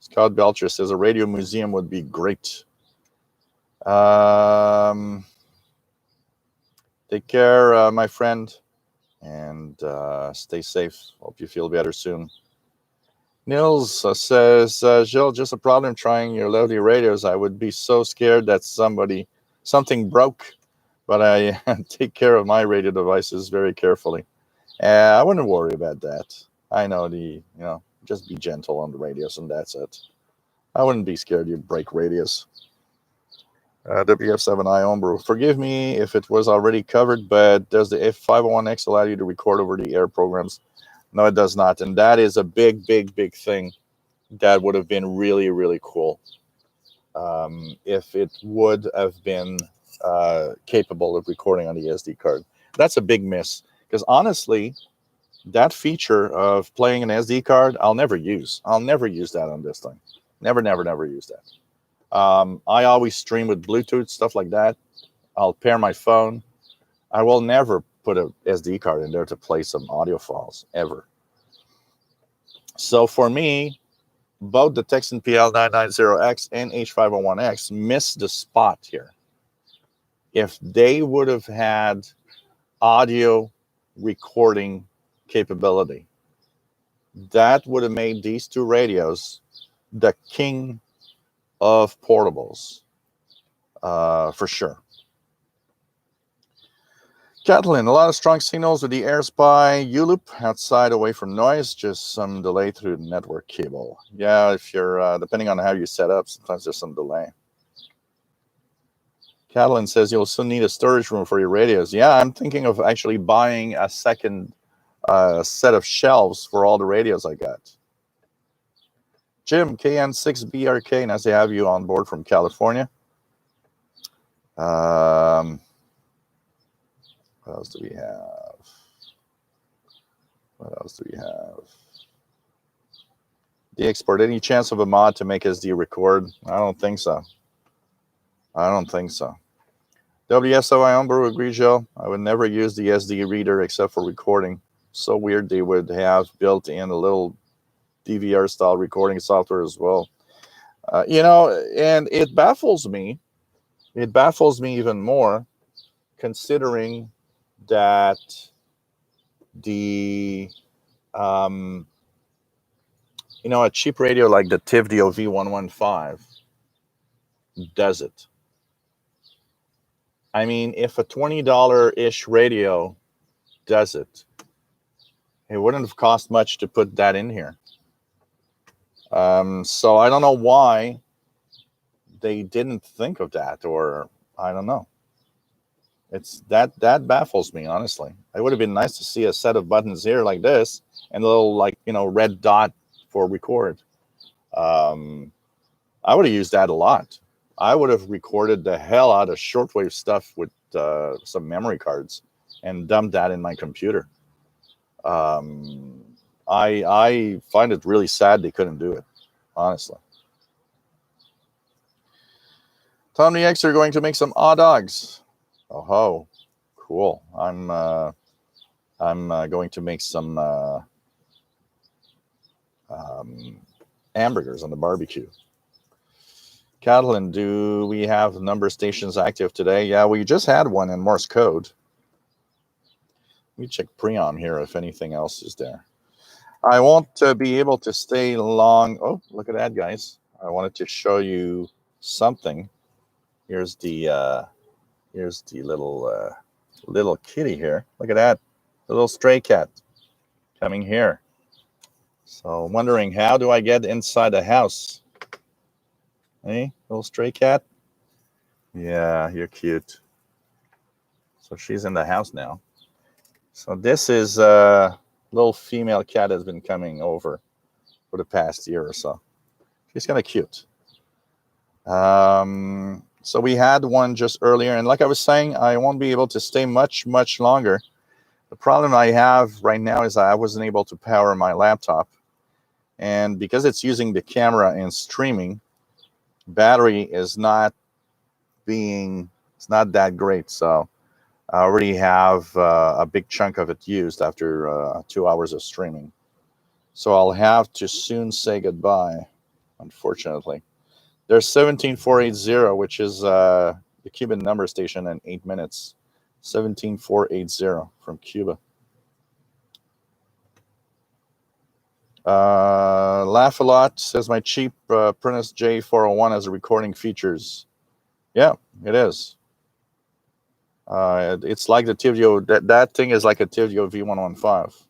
Scott Belcher says a radio museum would be great. Take care, my friend, and stay safe. Hope you feel better soon. Nils says, Gilles, just a problem trying your lovely radios. I would be so scared that something broke, but I take care of my radio devices very carefully. I wouldn't worry about that. I know just be gentle on the radios, and that's it. I wouldn't be scared you break radios. WF7i Homebrew. Forgive me if it was already covered, but does the F501X allow you to record over the air programs? No, it does not. And that is a big, big, big thing that would have been really, really cool if it would have been capable of recording on the SD card. That's a big miss, Because honestly, that feature of playing an SD card, I'll never use. I'll never use that on this thing. Never, never, never use that. I always stream with Bluetooth, stuff like that. I'll pair my phone. I will never put a SD card in there to play some audio files, ever. So for me, both the Texan PL990X and H501X miss the spot here. If they would have had audio recording capability, that would have made these two radios the king of portables, for sure. Kathleen, a lot of strong signals with the AirSpy U-loop outside away from noise, just some delay through the network cable. Yeah, if you're, depending on how you set up, sometimes there's some delay. Kathleen says you'll still need a storage room for your radios. Yeah, I'm thinking of actually buying a second set of shelves for all the radios I got. Jim, KN6BRK, nice to have you on board from California. What else do we have? What else do we have? The export, any chance of a mod to make SD record? I don't think so. I don't think so. WSOI Umbro agree, Joe. I would never use the SD reader except for recording. So weird they would have built in a little DVR style recording software as well. You know, and it baffles me. It baffles me even more considering that the you know, a cheap radio like the Tivdio V115 does it. I mean, if a $20-ish radio does it, it wouldn't have cost much to put that in here. So I don't know why they didn't think of that, or I don't know. It's that baffles me, honestly. It would have been nice to see a set of buttons here like this and a little, like, you know, red dot for record. I would have used that a lot. I would have recorded the hell out of shortwave stuff with some memory cards and dumped that in my computer. I find it really sad they couldn't do it, honestly. Tom the X are going to make some odd dogs. Oh ho, cool. I'm going to make some hamburgers on the barbecue. Catalan, do we have number stations active today? Yeah, we just had one in Morse code. Let me check Preom here if anything else is there. I won't be able to stay long. Oh, look at that, guys. I wanted to show you something. Here's the little kitty here. Look at that, the little stray cat coming here. So I'm wondering, how do I get inside the house? Hey, little stray cat. Yeah, you're cute. So she's in the house now. So this is a little female cat that's been coming over for the past year or so. She's kind of cute. So we had one just earlier, and like I was saying, I won't be able to stay much longer. The problem I have right now is I wasn't able to power my laptop, and because it's using the camera and streaming, battery is not that great. So I already have a big chunk of it used after 2 hours of streaming. So I'll have to soon say goodbye, unfortunately. There's 17480, which is the Cuban number station in 8 minutes. 17480 from Cuba. Laugh a lot says my cheap Prentice J401 has recording features. Yeah, it is. It's like the Tivdio. That thing is like a Tivdio V115.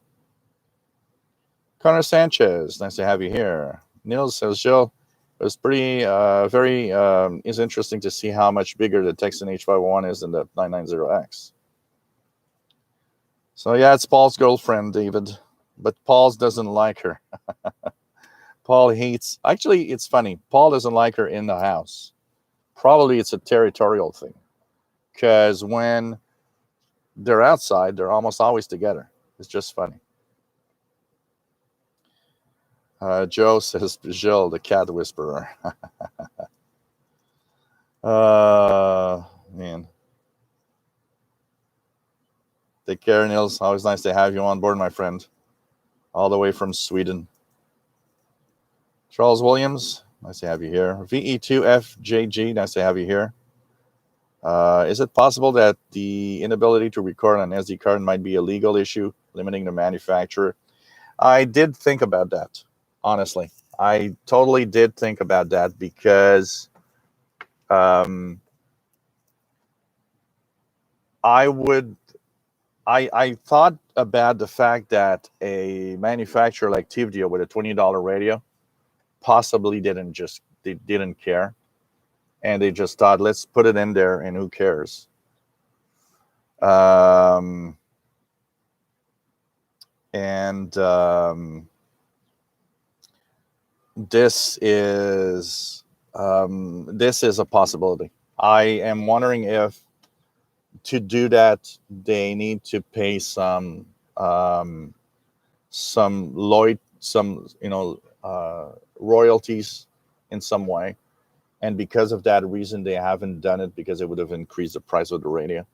Connor Sanchez, nice to have you here. Nils says, Joe, it was pretty, it's interesting to see how much bigger the Texan H501 is than the 990X. So yeah, it's Paul's girlfriend, David, but Paul doesn't like her. Paul hates, actually, it's funny. Paul doesn't like her in the house. Probably it's a territorial thing. Because when they're outside, they're almost always together. It's just funny. Joe says, Jill, the cat whisperer. Man. Take care, Nils. Always nice to have you on board, my friend. All the way from Sweden. Charles Williams, nice to have you here. VE2FJG, nice to have you here. Is it possible that the inability to record on SD card might be a legal issue, limiting the manufacturer? I did think about that, honestly. I totally did think about that because I thought about the fact that a manufacturer like TVDO with a $20 radio possibly didn't care, and they just thought, let's put it in there and who cares. This is a possibility. I am wondering if to do that they need to pay some royalties in some way, and because of that reason they haven't done it, because it would have increased the price of the radio.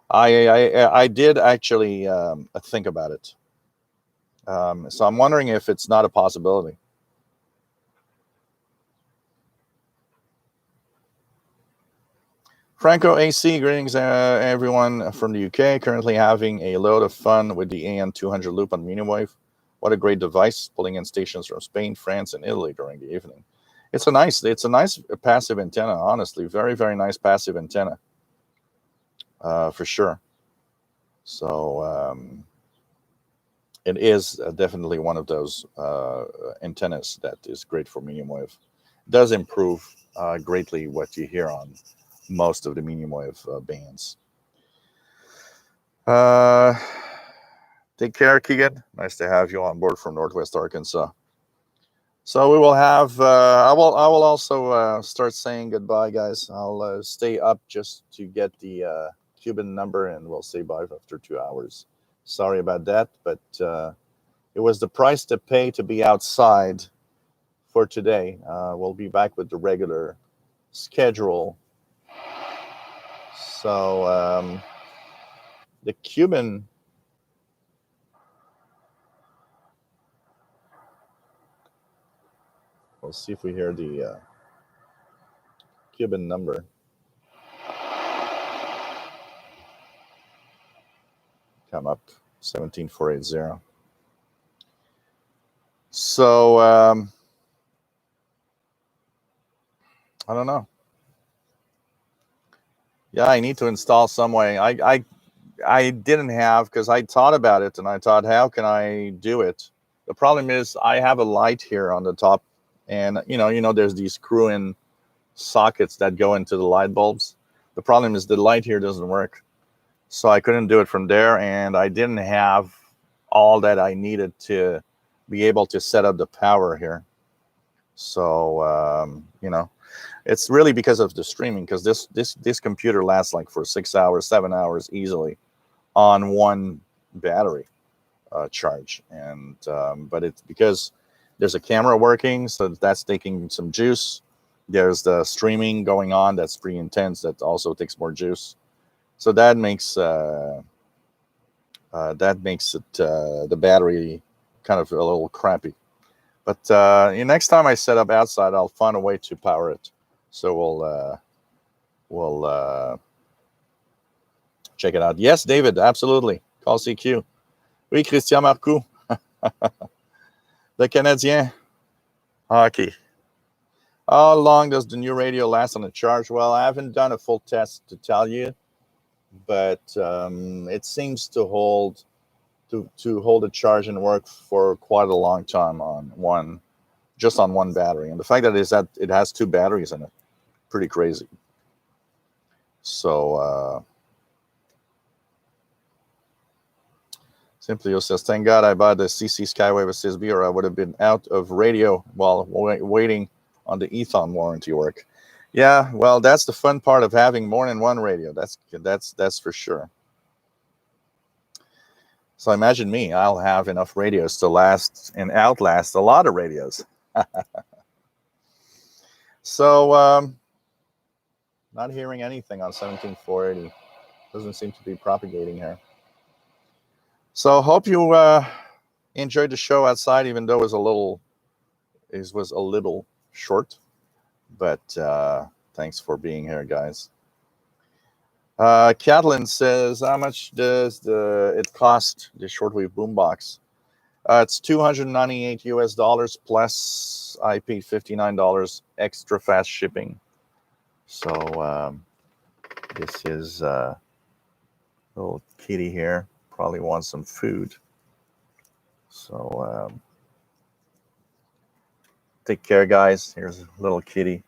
I did actually think about it, so I'm wondering if it's not a possibility. Franco AC, greetings everyone from the UK. Currently having a load of fun with the AN200 loop on medium wave. What a great device, pulling in stations from Spain, France, and Italy during the evening. It's a nice passive antenna, honestly. Very, very nice passive antenna, for sure. So it is definitely one of those antennas that is great for medium wave. It does improve greatly what you hear on most of the medium wave bands. Take care, Keegan. Nice to have you on board from Northwest Arkansas. So we will have. I will also start saying goodbye, guys. I'll stay up just to get the Cuban number, and we'll say bye after 2 hours. Sorry about that, but it was the price to pay to be outside for today. We'll be back with the regular schedule. So the Cuban. We'll see if we hear the Cuban number. Come up 17480. So I don't know. Yeah, I need to install some way. I didn't have, because I thought about it and I thought, how can I do it? The problem is I have a light here on the top, and you know there's these screw-in sockets that go into the light bulbs. The problem is the light here doesn't work, so I couldn't do it from there, and I didn't have all that I needed to be able to set up the power here. So it's really because of the streaming, because this computer lasts like for 6 hours, 7 hours easily on one battery charge, and but it's because there's a camera working, so that's taking some juice. There's the streaming going on that's pretty intense, that also takes more juice. So that makes it the battery kind of a little crappy. But next time I set up outside, I'll find a way to power it. So we'll check it out. Yes, David, absolutely. Call CQ. Oui, Christian Marcoux. Le Canadien. Hockey. How long does the new radio last on a charge? Well, I haven't done a full test to tell you, but it seems to hold a charge and work for quite a long time on one battery. And the fact that it has two batteries in it, pretty crazy. So Simply says, thank God I bought the CC Skywave SSB, or I would have been out of radio while waiting on the Ethon warranty work. Yeah, well, that's the fun part of having more than one radio. That's for sure. So imagine me, I'll have enough radios to last and outlast a lot of radios. So not hearing anything on 17480. Doesn't seem to be propagating here. So hope you enjoyed the show outside, even though it was a little short. But thanks for being here, guys. Catlin says, how much does it cost, the shortwave boombox? It's $298 US plus I paid $59 extra fast shipping. So this is little kitty here. Probably wants some food. So take care, guys. Here's a little kitty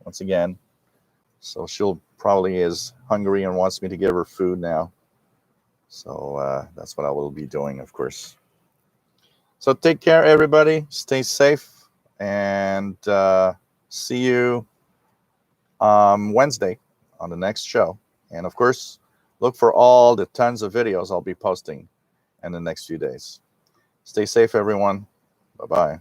once again. So she'll probably is hungry and wants me to give her food now. So that's what I will be doing, of course. So take care, everybody. Stay safe, and see you Wednesday on the next show. And of course, look for all the tons of videos I'll be posting in the next few days. Stay safe, everyone. Bye-bye.